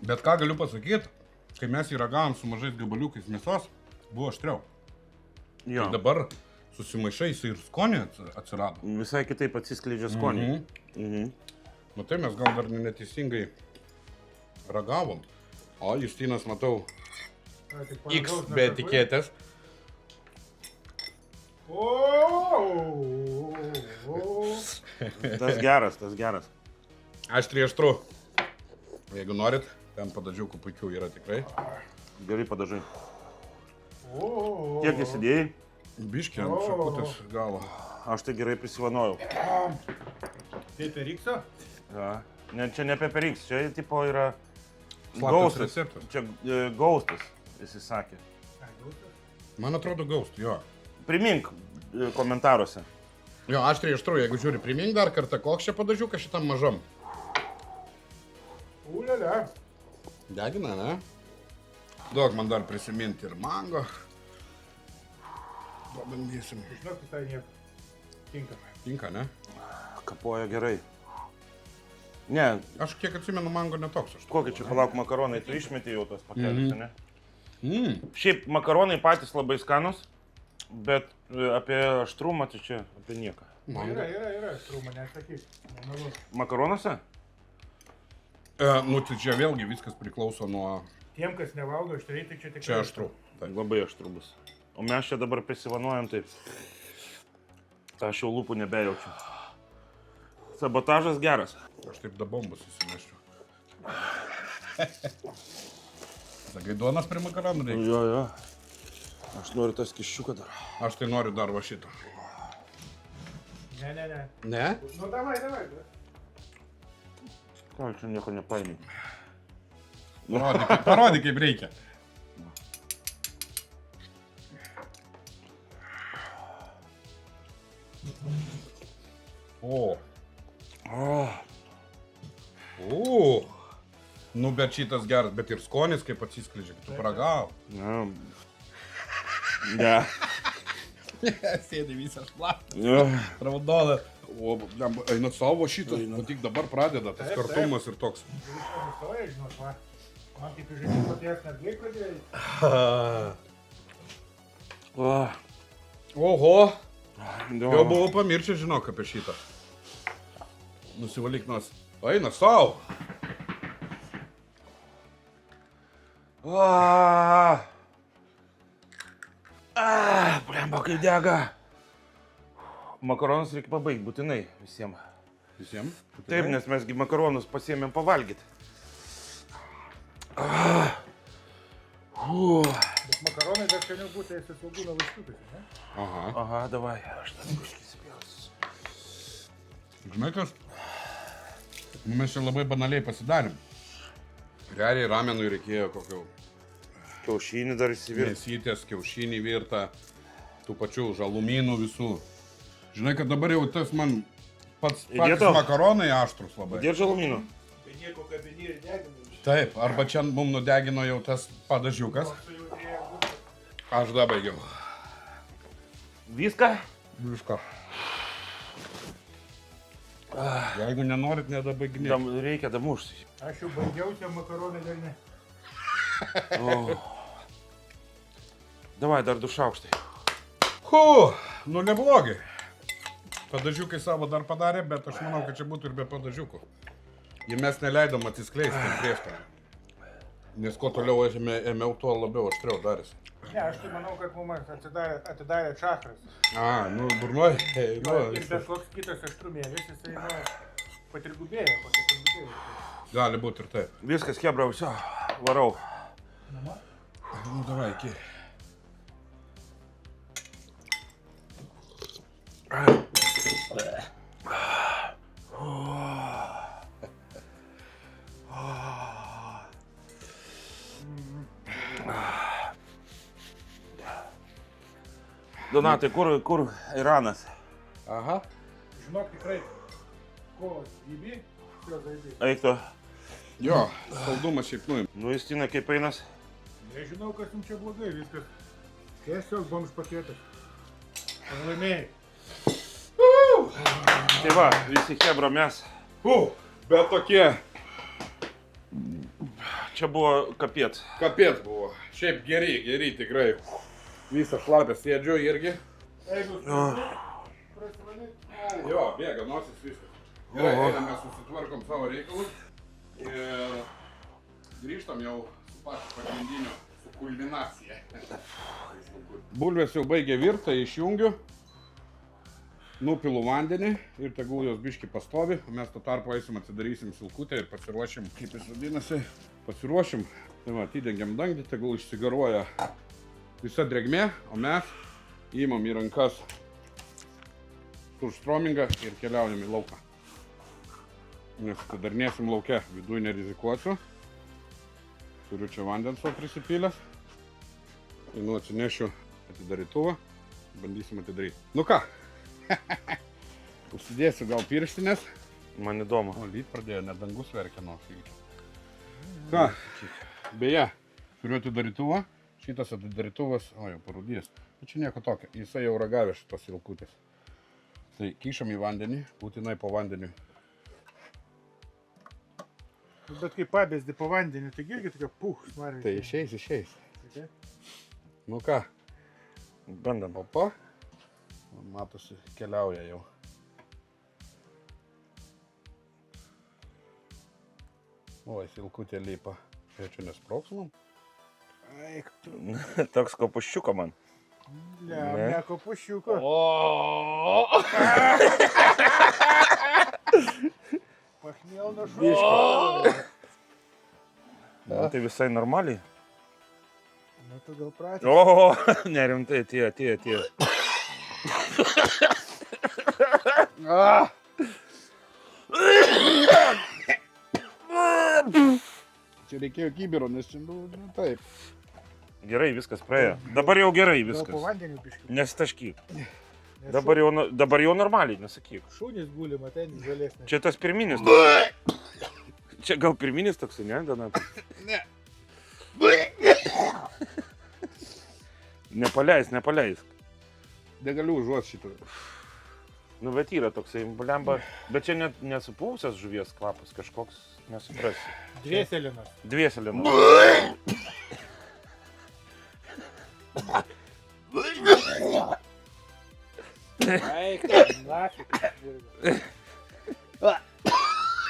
Bet ką galiu pasakyti, kai mes jį ragavom su mažais gabaliukais mėsos, buvo aštriau. Jo. Tai dabar susimaišai, jisai ir skonį atsirado. Visai kitaip atsiskleidžia skonį. Matai, mes gal dar neteisingai ragavom. O, Justinas, matau, X be etiketės. Tas geras, tas geras. Aštriai aštru. Jeigu norit, ten padažiukų puikių yra tikrai. Gerai padažai. Kiek įsidėjai? Biškį ant šakutės galo. Aš tai gerai prisivanojau. Pepper X-o? Ja. Ne, čia ne Pepper X, čia tipo yra Slaptas Gaustas. receptas. Čia gaustas, jis sakė. Ai, gausas? Man atrodo gaust, jo. Primink komentaruose. Jo, aštriai aštru, jeigu žiūri, primink dar kartą, koks čia padažiukas šitam mažam. Ulialia. Degina, ne? Daug man dar prisiminti ir mango. Pabandysim. Žinok, visai nieko. Tinkamai. Tinka, ne? Kapoja gerai. Ne, Aš kiek atsimenu, mango netoks aštrus. kokie čia palauk makaronai, tu išmeti jau tos pakelius, Mhm. ne? Šiaip makaronai patys labai skanus, bet apie aštrumą tai čia apie nieką. Mango. Yra, trūma, nesakyk. Nemeluok. Makaronuose? Nu, tai čia vėlgi viskas priklauso nuo... Tiem, kas nevalgo aštriai, tai čia tikrai. Čia aštru. Taip. Labai aštru bus. O mes čia dabar prisivanuojam taip. Aš jau lūpų nebejaučiu. Sabotažas geras. Aš taip dabombus įsimeščiau. Zagaidonas prie makaronų reikia. Jo. Aš noriu tas kiščiuką dar. Aš tai noriu dar va šitą. Ne. Ne? Nu, davai. Ką, čia nieko nepaėmė. Parodyk, kaip reikia. O. Nu, bet šitas geras, bet ir skonis kaip atsiskleidžia, tu paragau. Ne. Sėdi visas šlaptas. Jo. Raudonas. O, eina savo šitą, tik dabar pradeda tas Taip, kartumas ir toks. Viskas nustoja, žinot, va. Man kaip žaidimų paties netgi pradėjai. Oho, jau buvau pamiršęs, žinok, apie šitą. Nusivalyk nos. Eina savo. Blemba, kaip dega. Makaronus reikia pabaigti būtinai visiems. Visiems? Taip, nes mesgi makaronus pasiėmėm pavalgyti. Bet makaronai dar seniau būtų esi svogūno laiškiukas, ne? Aha, davai, aš tas kažkaip įsipjausiu. Žinai kas? Mes čia labai banaliai pasidarėm. Realiai ramenui reikėjo kokio Kiaušinį dar įsivirti. mėsytės, kiaušinį virtą, tų pačių žalumynų visų. Žinai, kad dabar jau tas man patys Įdėto? makaronai aštrus labai. Dėt žalumynų. Tai nieko kabinį ir deginai. Taip, arba čia mums nudegino jau tas padažiukas. Aš dabaigiau. Viską? Viską. Jeigu nenorit, nedabaiginėt. Reikia damušti. Aš jau baigiau, tie makaronai dar ne. Davai, dar 2 šaukštai. Nu neblogai. Padažiukai savo dar padarė, bet aš manau, kad čia būtų ir be padažiukų. Ir mes neleidom atsiskleisti tam prieštarą. Nes kuo toliau ėmiau, tuo labiau aštriau darėsi. Ne, aš tai manau, kad mums atidarė čakras. Nu burnuoj. Ir bet koks kitas aštrumėlis, jisai, patrigubėjo. Gali būti ir taip. Viskas, chebra, viso. Varau. Nu, davai, iki. Donatai, kur Iranas? Aha. Žinok, tikrai, kovas gyvi, jo žaidžiai. Eik tu. Jo, saldumas šiaip nuim. Nu, Justina, kaip einas? Nežinau, kas jums čia blogai, viskas. Tiesiog bomž paketas. Laimėjai. Tai va, visi chebra mes. Bet tokie Čia buvo kapiet. kapiet buvo. Šiaip geri tikrai. Visą šlapę sėdžiu irgi. Jeigu prasivalyt. Jo, bėga nosis viskas. Gerai, einam, mes susitvarkom savo reikalus. Ir grįžtam jau su pačiu pagrindiniu, su kulminacija. Bulvės jau baigė virti, tai išjungiu. Nupilu vandenį ir tegul jos biški pastovi. Mes tuo tarpu eisim, atsidarysim silkutę ir pasiruošim, kaip jis vadinasi, pasiruošim. Tai va, atidengiam dangtį, tegul išsigaruoja visa drėgmė, o mes įmam į rankas surstromingą ir keliaujam į lauką. Nes atidarnėsim lauke, viduje nerizikuosiu. Turiu čia vandens prisipylęs. Einu atsinešiu atidarytuvą. Bandysim atidaryti. Nu ką? Užsidėsiu gal pirštinės. Man įdomu. O, lyt pradėjo, net dangus verkia nuo įvykio. Ką? Beje, turiu atidarytuvą. Šitas atidarytuvas, o jau parūdys. Čia nieko tokio. Jisai jau ragavė šitos ilkutės. Tai kišam į vandenį, būtinai po vandeniu. Bet kai pabėsdi po vandeniu, tai irgi tokia smarvė. Tai išeis. Okay. Nu ką? Bandam. Opa. Matosi, keliauja jau. Oi, ilkutė lypa. Čia nesproks mum? Eik tu. Toks kopuščiuko man. Ne kopuščiuko. O! Pachmiel nuo šuo. Tai visai normaliai. Nu, tu gal pratęs. O, nerimtai, atėjo. Čia reikėjo kibiro, nes čia, taip. Gerai, viskas praėjo. Dabar jau gerai Gal po viskas. vandeniu biškiu. Nesitaškyk. Dabar jau normaliai, nesakyk. Šunys guli, matai, žalesnė. Čia tas pirminis. Čia gal pirminis toks, ne, Donatas? Ne. Nepaleis. Negaliu užuot šitą. Nu, bet yra toksai blemba. Bet čia net nesupūsęs žuvies kvapas kažkoks, nesuprasi. Dvieselinas. Dvieselinas. Eik, nafik.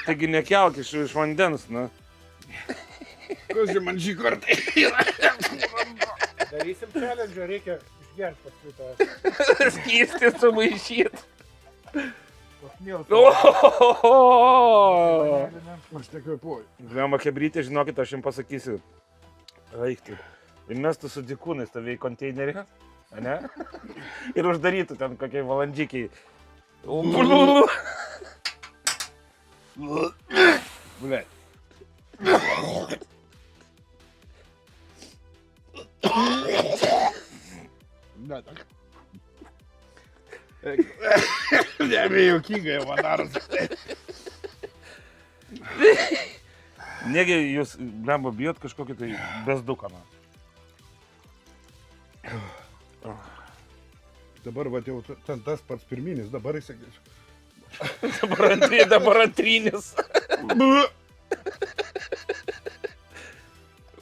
Taigi nekelk iš vandens, na. Kas čia man šį kartą yra? Darysim challenge, reikia išgerti paskui tą. Skystį sumaišyt. Pachmiel. Aš nekvepuoju. Blemba kebrytė, žinokit, aš jums pasakysiu. Eikti. Įmestų su dykūnais tave į konteinerį, ne? Ir uždarytų ten kokiai valandžikiai. Blet. Ne, tak. Nebejuokingai man darosi. Negi jūs, blemba, bijot kažkokį tai bezduką, man. Dabar va jau ten tas pats pirminis, dabar jis... Dabar antrinis.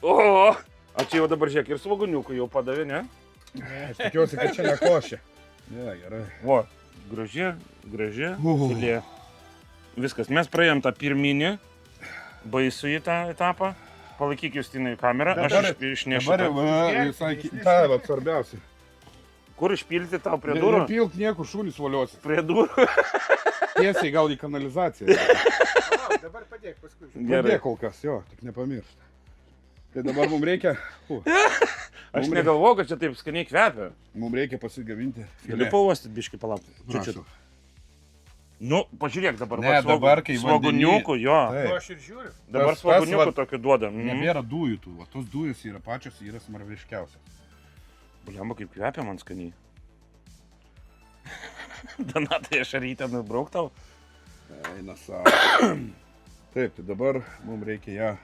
O, čia jau dabar žiūrėk, ir svoguniukų jau padavė, ne? Aš tikiuosi, kad čia ne košė. Ne, gerai. O, graži, filė. Viskas, mes praėjom tą pirminį, baisų į tą etapą. Palaikyk Justinai kamerą, aš išnešiu. Dabar visai kita, va, svarbiausia. Kur išpilti tau prie durų? Nepilk niekur, šūlis voliosi. Prie durų. Tiesiai gal į kanalizaciją. Dabar padėk paskui. Padėk kol kas, jo, tik nepamiršt. Tai dabar mums reikia... Aš negalvoju, kad čia taip skaniai kvepia. Mums reikia pasigaminti. Galiu pauostit biškį palaukti. Prašau. Nu, pažiūrėk dabar. Ne, dabar kai svoguniukų, jo. Taip. Nu, aš ir žiūriu. Dabar Tas svoguniukų va- tokių duoda. Nebėra dujų tų, va, tos dujos yra pačios, yra smarviškiausios. Blemba, kaip kvepia man skaniai. Donatai, aš rytą nubrauk tau. Eina savo. Taip, tai dabar mums reikia ją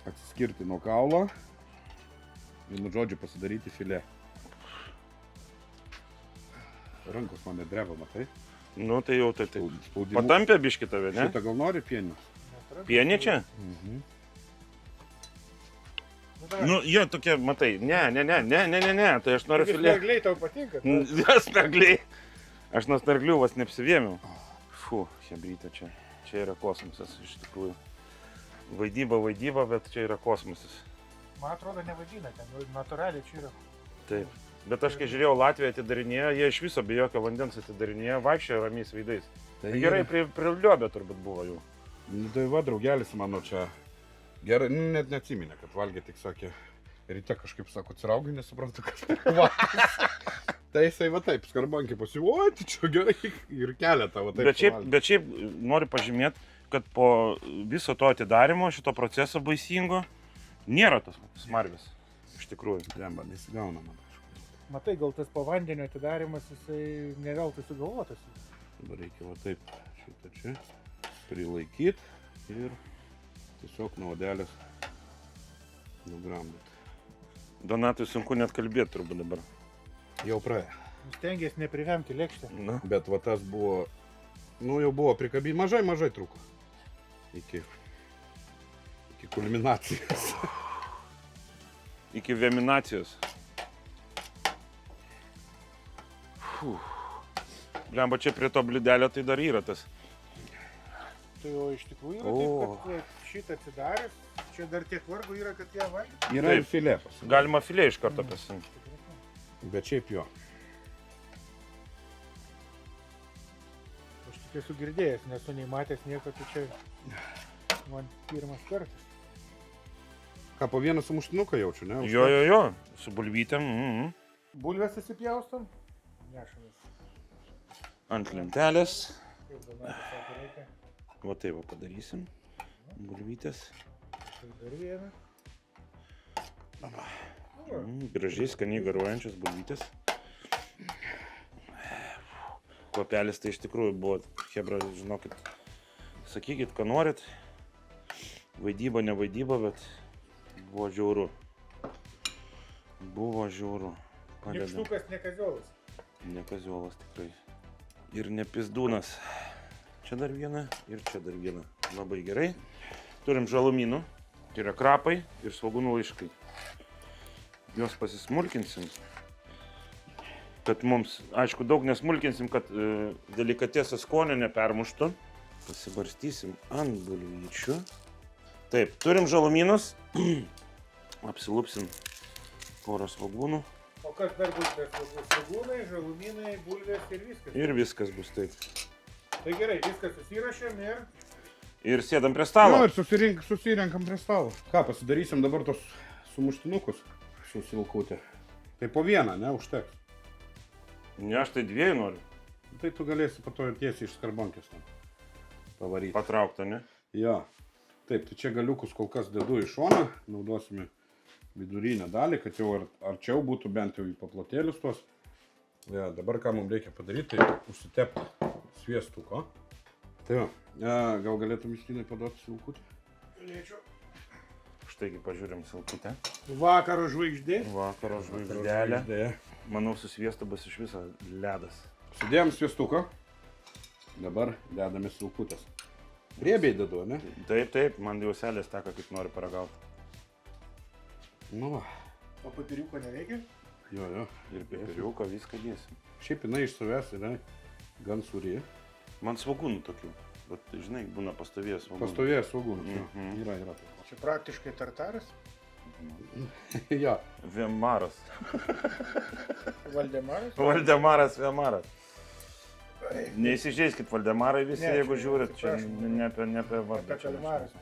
atsiskirti nuo kaulo. Vienu žodžiu pasidaryti filė. Rankos man nedreba, matai? Nu, tai jau tai. Spaudimu. Patampė biškį tave, ne? Šitą gal nori pienius? Pienė čia? Nu, jie tokie, matai, ne, tai aš noriu filė. Smergliai tau patinka? Smergliai. Aš nuo smerglių vas neapsivėmiau. Fu, hebrytė čia. Čia yra kosmosas, iš tikrųjų. Vaidyba, bet čia yra kosmosas. Man atrodo, nevadina ten, natūraliai čia yra. Taip. Bet aš kai žiūrėjau, Latviją atidarinėjo, jie iš viso be jokio vandens atidarinėjo, vaikščiojo ramiais veidais. Tai gerai prie liobė turbūt buvo jau. Nu, tai va, draugelis mano čia. Gerai, nu, net neatsiminė, kad valgė, tik sakė, ryte kažkaip sako, atsiraugai, nesuprantu, kas tai valgys. Tai jisai va taip, skarbankį pasiuoti, čia gerai ir keletą va taip. Bet šiaip noriu pažymėti, kad po viso to atidarimo, šito proceso baisingo, nėra tos smarvės. Iš tikrųjų. Demba, nesigauna man. Matai, gal tas po vandenio atidarimas, jisai neveltui sugalvotas. Dabar reikia va taip šitą čia prilaikyti ir tiesiog nuo odelės nugramdyti. Donatui sunku net kalbėti turbūt dabar. Jau praėjo. Stengiasi neprivemti lėkštę. Na. Bet va tas buvo, nu jau buvo prikabinti, mažai truko. Iki kulminacijos. Iki veminacijos. Blemba, čia prie to blidelio tai dar yra tas. Tai o iš tikrųjų yra taip, kad šitą atsidaręs, čia dar tiek vargo yra, kad ją valgyti. Yra ir Taip. filė. Galima filė iš karto pasimti. Bet šiaip jo. Aš tik esu girdėjęs, nesu nei matęs nieko, tai čia man pirmas kartas. Ką, po vieną sumuštinuką jaučiu, ne? Jo, su bulvytėm. Bulvės susipjaustam, nešamės. Ant lentelės. Kaip Donatas sako, reikia. Va taip va padarysim. Bulvytės. Tai dar vieną. Gražiai, skaniai garuojančios bulvytės. Kvapelis tai iš tikrųjų buvo, hebra, žinokit, sakykit, ką norit. Vaidyba, ne vaidyba, bet buvo žiauru. Buvo žiauru. Padeda. Nykštukas ne kaziolas. Ne kaziolas tikrai. Ir ne pizdūnas. Čia dar viena ir čia dar viena. Labai gerai. Turim žalumynų. Tai yra krapai ir svogūnų laiškai. Juos pasismulkinsim. Kad mums, aišku, daug nesmulkinsim, kad delikatesą skonio nepermuštų. Pasibarstysim ant bulvyčių. Taip, turim žalumynus. Apsilupsim porą svogūnų. O kas dar bus be svogūnai, žalumynai, bulvės ir viskas. Ir viskas bus taip. Tai gerai, viskas susirašėm ir... Ir sėdam prie stalo. Nu, ir susirenkam prie stalo. Ką, pasidarysim dabar tos sumuštinukus su silkutė. Tai po vieną, ne, užteks. Ne, aš tai dviejų noriu. Tai tu galėsi po to tiesiai iš skarbonkės tam pavaryti. Patraukta, ne? Jo. Taip, tai čia galiukus kol kas dedu į šoną. Naudosime vidurinę dalį, kad jau arčiau būtų bent jau į paplotėlius tuos. Ja, dabar ką mums reikia padaryti, tai užsitepti sviestuko. Tai va, gal galėtum Justinai paduoti silkutį? Galėčiau. Štaigi pažiūrim silkutę. Vakaro žvaigždė. Vakaro žvaigždelė. Manau, su sviestu bus iš viso ledas. Sudėjom sviestuką. Dabar dedame silkutės. Riebiai dedu, ne? Taip, man jau selės teka, kaip nori paragauti. Nu va. O papiriuko nereikia? Jo. Ir pipiriuką viską dėsim. Šiaip jinai iš savęs yra gan sūri. Man svogūnų tokių. Bet, žinai, būna pastovėjęs svogūnų. Pastovėjęs svogūnų. Mhm. Yra. Čia praktiškai tartaras. Jo. Vemaras. Valdemaras. Valdemaras, Vemaras. Neįsižeiskit, Valdemarai visi, Ne, jeigu čia žiūrit, čia atsiprašau. ne apie vardą. Apie kalmaras.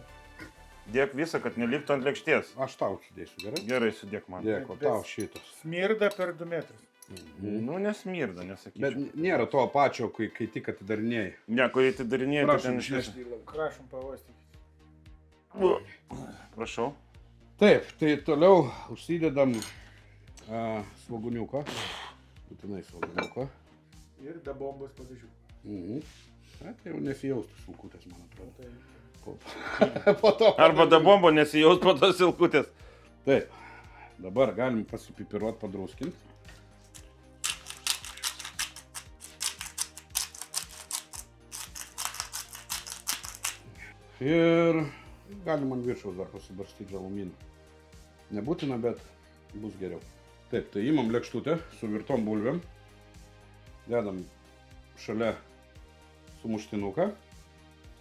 Dėk visą, kad neliktų ant lėkštės. Aš tau sudėsiu, gerai? Gerai, sudėk man. Dėko, tau šitos. Smirda per 2 metrus. Nu, nesmirda, nesakyčiau. Bet nėra to pačio, kai tik atidarinėjai. Ne, kai atidarinėjai, tai ten iš viso. Prašom pavostykit. Prašau. Taip, tai toliau užsidedam svogūniuką. Būtinai svogūniuką. Ir dabombos padažiuką. Tai jau nesijaustų silkutės, man atrodo. Tai Po to. Arba dabombo nesijaus po tos silkutės. Taip, dabar galim pasipipiruot, padruskinti. Ir galim ant viršaus dar pasibarstyti žalumynų. Nebūtina, bet bus geriau. Taip, tai imam lėkštutę su virtom bulvėm. Dedam šalia sumuštinuką.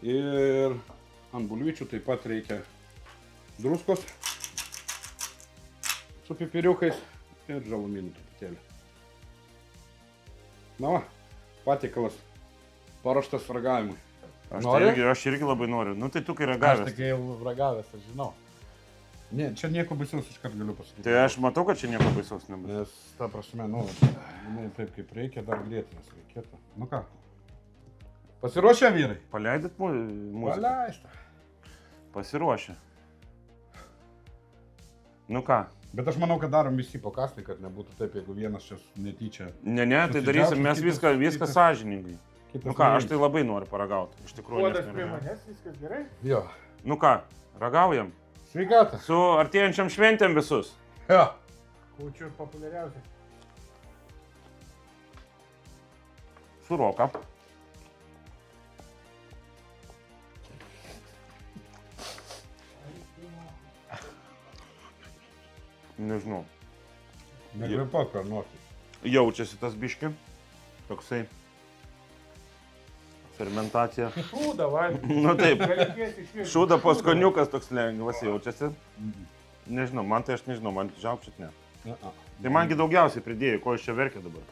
Ir ant bulvyčių taip pat reikia druskos su pipiriukais ir žalumynų truputėlį. Na va, patiekalas paruoštas ragavimui. Aš irgi labai noriu. Nu tai tu kai ragavęs. Aš jau ragavęs, aš žinau. Ne, čia nieko baisaus iškart galiu pasakyti. Tai aš matau, kad čia nieko baisaus nebus. Nes, ta prasme, nu, jinai taip kaip reikia, dar grėtinės reikėtų. Nu ką, Pasiruošę vyrai? Paleidit muziką? Paleista. Pasiruošę. Nu ką? Bet aš manau, kad darom visi pokastai, kad nebūtų taip, jeigu vienas čia netyčia. Ne, tai darysim mes viską sąžiningai. Nu ką, aš tai labai noriu paragauti. Iš tikrųjų. Puodas prie manęs, viskas gerai? Jo. Nu ką, ragaujam. Sveikata. Su artėjančiam šventėm visus. Jo. Kūčių populiariausia. Su roka. Nežinau. Nekvėpok per nosį. Jaučiasi tas biški. Toksai. Fermentacija. Šūda valgyti. Nu taip. Galėkėsi išvirti. Šūda paskoniukas toks lengvas jaučiasi. Nežinau, man tai aš nežinau, man žiaukščiat ne. Tai mangi daugiausiai pridėjai, ko iš čia verkia dabar.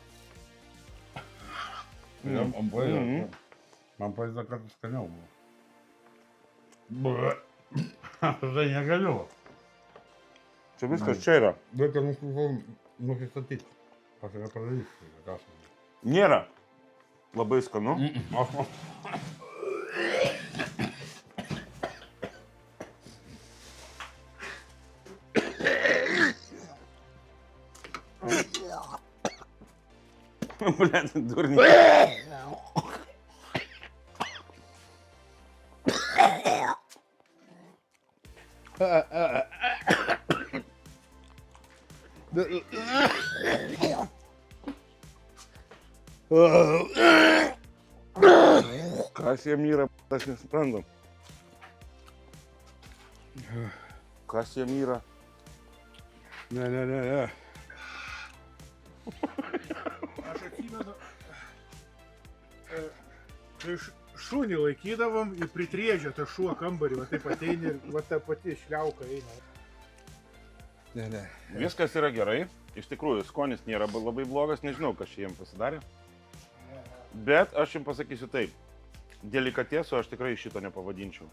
Man pavyzdė, kad skaniau buvo. Tai negaliu. Čia viskas čia yra. Reikia nusistatyti. Aš yra padarysiu. Nėra labai skanu. Блядь, дурник. Kas jiem yra, aš nesuprantu. Kas jiem yra? Ne. Aš atsimenu, kai šunį laikydavom ir pritriežė tą šuo kambarį, va taip ateini ir va ta pati šliauka eina. Ne. Viskas yra gerai. Iš tikrųjų, skonis nėra labai blogas, nežinau, kas čia jiem pasidarė. Bet aš jums pasakysiu taip. Delikatėsų aš tikrai šito nepavadinčiau.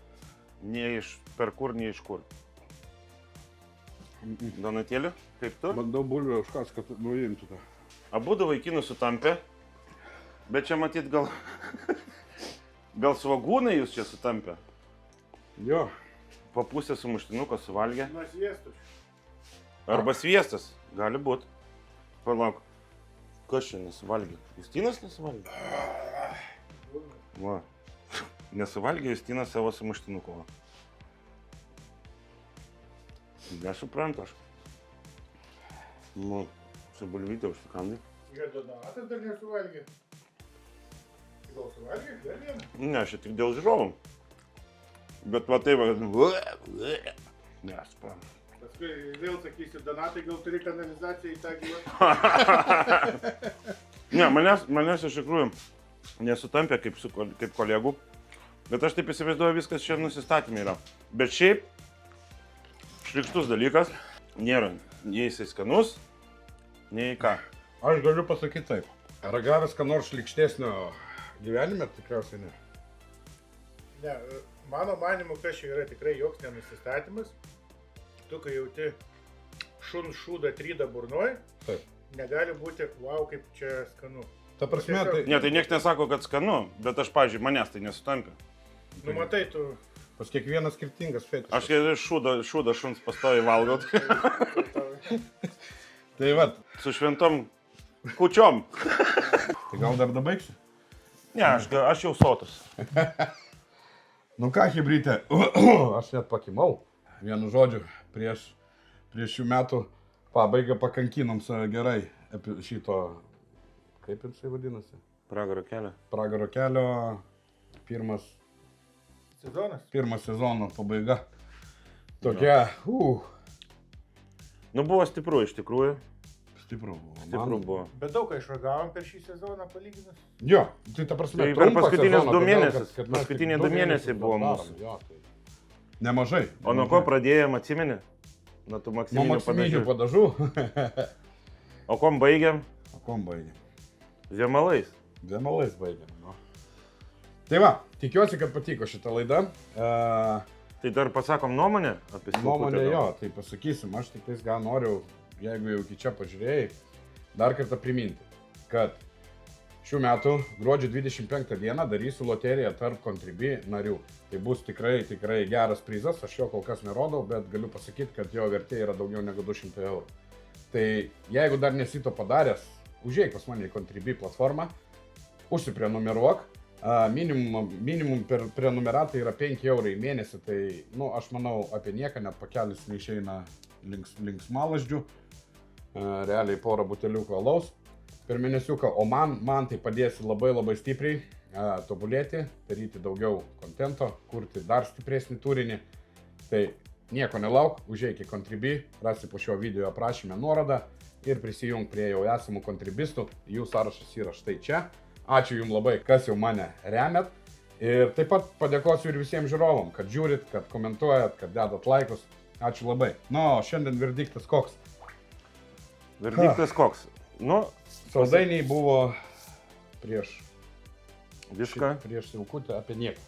Nei iš per kur, nei iš kur. Donatėlį, kaip tu? Bandau bulvę užkas, kad nuimtų tą. Abudu vaikinus sutampė, bet čia matyt gal... gal svagūnai jūs čia sutampė? Jo. Po pusę sumuštinuko suvalgė. Nuo sviestus. Arba sviestas, gali būt. Palauk, kas čia nesuvalgė? Justinas nesuvalgė? Va. Nesuvalgė Justinas savo sumuštinuko. Nesuprantu aš. Nu, su bulvytė užsikandai. Jie Donatas dar nesuvalgė. Gal suvalgė? Dar vieną? Ne, aš čia tik dėl žiūrovų. Bet va taip, nesuprantu. Paskui vėl sakysi, Donatai, gal turi kanalizaciją į tą gyvą? Ne, manęs iš tikrųjų nesutampė kaip kolegų. Bet aš taip įsivaizduoju, viskas čia nusistatymė yra. Bet šiaip, šlykštus dalykas, nėra nei jisai skanus, nei ką. Aš galiu pasakyti taip. Ragavęs ką nors šlykštesnio gyvenime, tikriausiai ne. Ne, mano manimu, kas čia yra tikrai joks nenusistatymas. Tu, kai jauti šūdą trydą burnoj, Taip. negali būti, wow, kaip čia skanu. Ta prasme, tai... Ne, tai niekas nesako, kad skanu, bet aš, pavyzdžiui, manęs tai nesutampė. Nu, matai, tu... Pas kiekvienas skirtingas fetišas. Aš kai šūdą šuns pastoviai valgot. Tai vat. Su šventom kūčiom. Tai gal dar dabaigsi? Ne, aš jau sotus. Nu ką, hibrytė, aš net pakimau. Vienu žodžiu, prieš šių metų pabaigą pakankinom save gerai šito, kaip jisai vadinasi? Pragaro kelio. Pragaro kelio pirmas sezono pabaiga. Tokia, Nu buvo stipru iš tikrųjų. Stipru buvo. Stipru buvo. Bet daug ką išragavom per šį sezoną palyginus. Jo, tai ta prasme, Tai per trumpą paskutinius sezoną, 2 todėl, mėnesius. kad mes Paskutiniai tik 2 mėnesiai buvo darom. mūsų. Jo, tai nemažai. O nuo ko pradėjom, atsimeni? Nuo tų Nuo maksiminių maksiminių padažų. padažų. O kom baigiam? O kom baigėm? Žemalais. Vienalais baigėm. Nu. Tai va, tikiuosi, kad patiko šitą laidą. Tai dar pasakom nuomonę apie Nuomonė Silkutę, jo, gal? tai pasakysim, aš tik tais gal noriu, jeigu jau iki čia pažiūrėjai, dar kartą priminti, kad šių metų gruodžio 25 dieną darysiu loteriją tarp Contribui narių. Tai bus tikrai geras prizas, aš jo kol kas nerodau, bet galiu pasakyti, kad jo vertė yra daugiau negu 200 eurų. Tai jeigu dar nesi to padaręs, užeik pas mane į Contribui platformą, užsiprenumeruok, minimum per prenumeratą yra 5 eurai į mėnesį, tai aš manau apie nieką, net pakelis neišeina linksmalaždžių, realiai porą buteliukų alaus per mėnesiuką, o man tai padės labai stipriai tobulėti, daryti daugiau kontento, kurti dar stipresnį turinį. Tai nieko nelauk, užeik į Contribui, rasi po šio video aprašyme nuorodą ir prisijung prie jau esamų kontribistų, jų sąrašas yra štai čia. Ačiū jums labai, kas jau mane remiat. Ir taip pat padėkosiu ir visiems žiūrovam, kad žiūrit, kad komentuojat, kad dedat laikus. Ačiū labai. Šiandien verdiktas koks? Verdiktas koks? Saldainiai buvo prieš Silkutį apie nieką.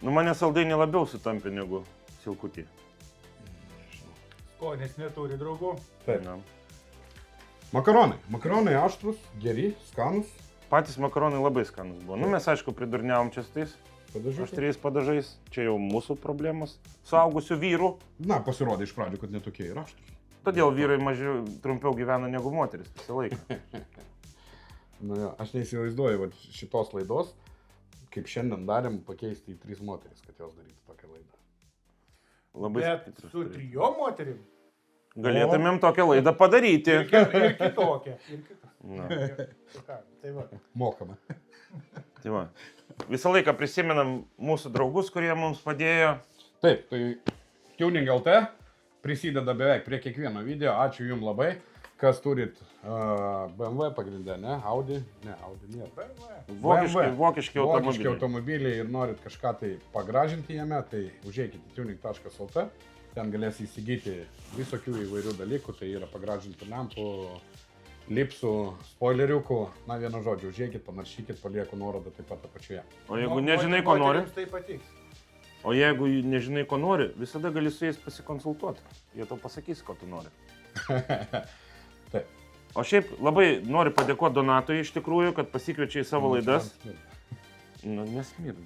Mane saldainiai labiau sutampė negu Silkutį. Skonis neturi draugų. Taip. Makaronai aštrus, geri, skanus. Patys makaronai labai skanus buvo. Mes aišku pridurniavom čia tais aštriais padažais. Čia jau mūsų problemos. Suaugusių vyrų. Pasirodė iš pradžių, kad netokie ir aštrus. Todėl vyrai trumpiau gyvena negu moteris visą laiką. Aš neįsivaizduoju šitos laidos, kaip šiandien darėm, pakeisti į 3 moteris, kad jos darytų tokią laidą. Bet su 3 moterim? Galėtumėm tokią laidą padaryti. Ir kitokią. Tai va. Mokame. Tai va. Visą laiką prisimenam mūsų draugus, kurie mums padėjo. Taip, tai Tuning LT prisideda beveik prie kiekvieno video. Ačiū jums labai. Kas turit BMW pagrindę, ne? Audi? Ne, Audi nėra. Vokiški automobiliai ir norit kažką tai pagražinti jame, tai užeikite tuning.lt. Ten galės įsigyti visokių įvairių dalykų. Tai yra pagražinti lempų, lipsų, spoileriukų. Vienu žodžiu, užeikit, panaršykit, palieku nuorodą taip pat apačioje. O jeigu nežinai, ko nori? Tai patiks. O jeigu nežinai, ko nori, visada gali su jais pasikonsultuoti. Jie tau pasakys, ko tu nori. Taip. O šiaip labai noriu padėkoti Donatui iš tikrųjų, kad pasikviečia į savo laidas. Nesmirna.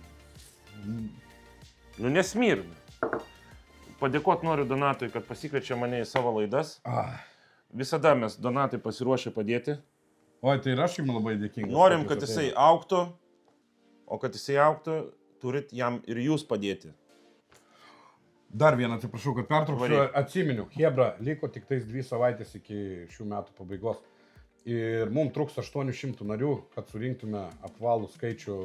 Padėkoti noriu Donatui, kad pasikviečia mane į savo laidas. Visada mes Donatui pasiruošę padėti. Oi, tai ir aš jums labai dėkingas. Norim, kad jisai augtų, o kad jisai augtų, turit jam ir jūs padėti. Dar vieną, atsiprašau, kad pertrauksiu, atsiminiu. Hebra, liko tik tais 2 savaitės iki šių metų pabaigos. Ir mums truks 800 narių, kad surinktume apvalų skaičių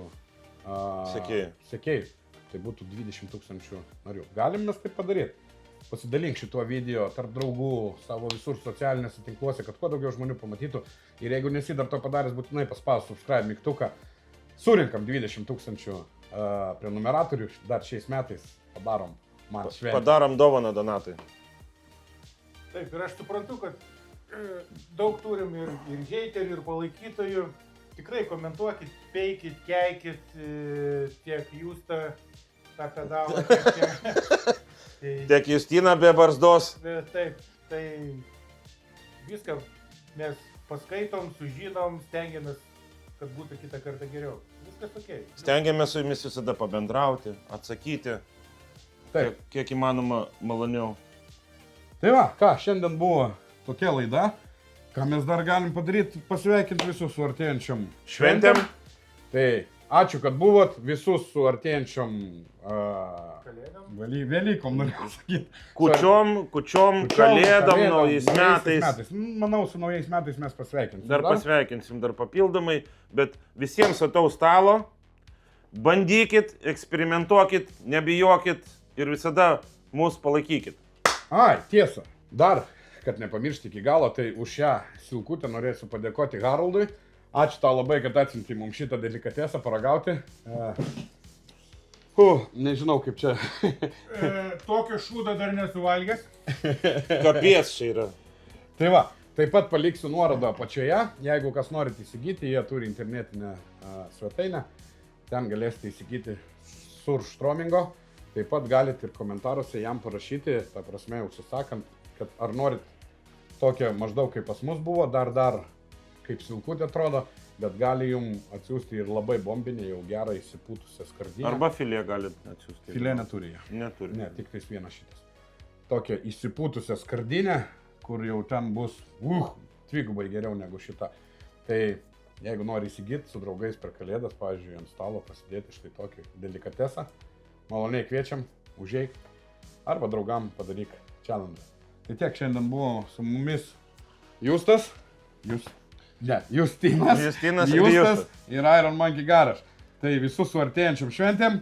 sekėjų. Tai būtų 20 000 narių. Galim mes taip padaryti. Pasidalink šituo video tarp draugų, savo visur socialinėse tinkluose, kad kuo daugiau žmonių pamatytų. Ir jeigu nesi dar to padaręs, būtinai paspaus subscribe mygtuką. Surinkam 20 000 prenumeratorių. Dar šiais metais padarom. Padarom dovaną Donatui. Taip, ir aš suprantu, kad daug turim ir heiterių, ir palaikytojų. Tikrai komentuokit, peikit, keikit tiek jūs tą pedalą, tiek Justina be barzdos. Taip, tai viską mes paskaitom, sužinom, stengiamės, kad būtų kitą kartą geriau. Viskas okei. Stengiamės su jumis visada pabendrauti, atsakyti. Taip. Kiek įmanoma maloniau. Tai va, šiandien buvo tokia laida. Ką mes dar galim padaryti, pasveikinti visus su artėjančiom šventėm. Tai ačiū, kad buvot, visus su artėjančiom Velykom, noriu sakyti. Kučiom, kalėdom, naujais metais. Manau, su naujais metais mes pasveikinsim. Dar pasveikinsim, dar papildomai, bet visiems ataus stalo. Bandykit, eksperimentuokit, nebijokit. Ir visada mūsų palaikykit. Tiesa. Dar, kad nepamiršti iki galo, tai už šią Silkutę norėsiu padėkoti Haroldui. Ačiū tau labai, kad atsiuntei mums šitą delikatesą paragauti. Nežinau kaip čia. Tokio šūdo dar nesuvalgęs. Kapies čia yra. Tai va, taip pat paliksiu nuorodą apačioje. Jeigu kas norite įsigyti, jie turi internetinę svetainę. Ten galėsite įsigyti Surštromingo. Taip pat galite ir komentaruose jam parašyti, ta prasme, užsisakant, kad ar norit tokią maždaug kaip pas mus buvo, dar kaip Silkutė atrodo. bet gali jums atsiųsti ir labai bombinę, jau gerą įsipūtusią skardinę. Arba filė gali atsiųsti. Filė neturi ją. Neturi. Ne, tik tais vienas šitas. Tokią įsipūtusią skardinę, kur jau ten bus, dvigubai geriau negu šita. Tai jeigu nori įsigyti su draugais per kalėdas, pavyzdžiui, ant stalo pasidėti štai tokį delikatesą, maloniai kviečiam, užeik, arba draugam padaryk challenge. Tai tiek šiandien buvo su mumis Justinas Justinas ir Justas. ir Iron Monkey Garage. Tai visus su artėjančiam šventėm.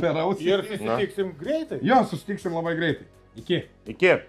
Per ausį. Ir susitiksim greitai. Jo, susitiksim labai greitai. Iki. Iki.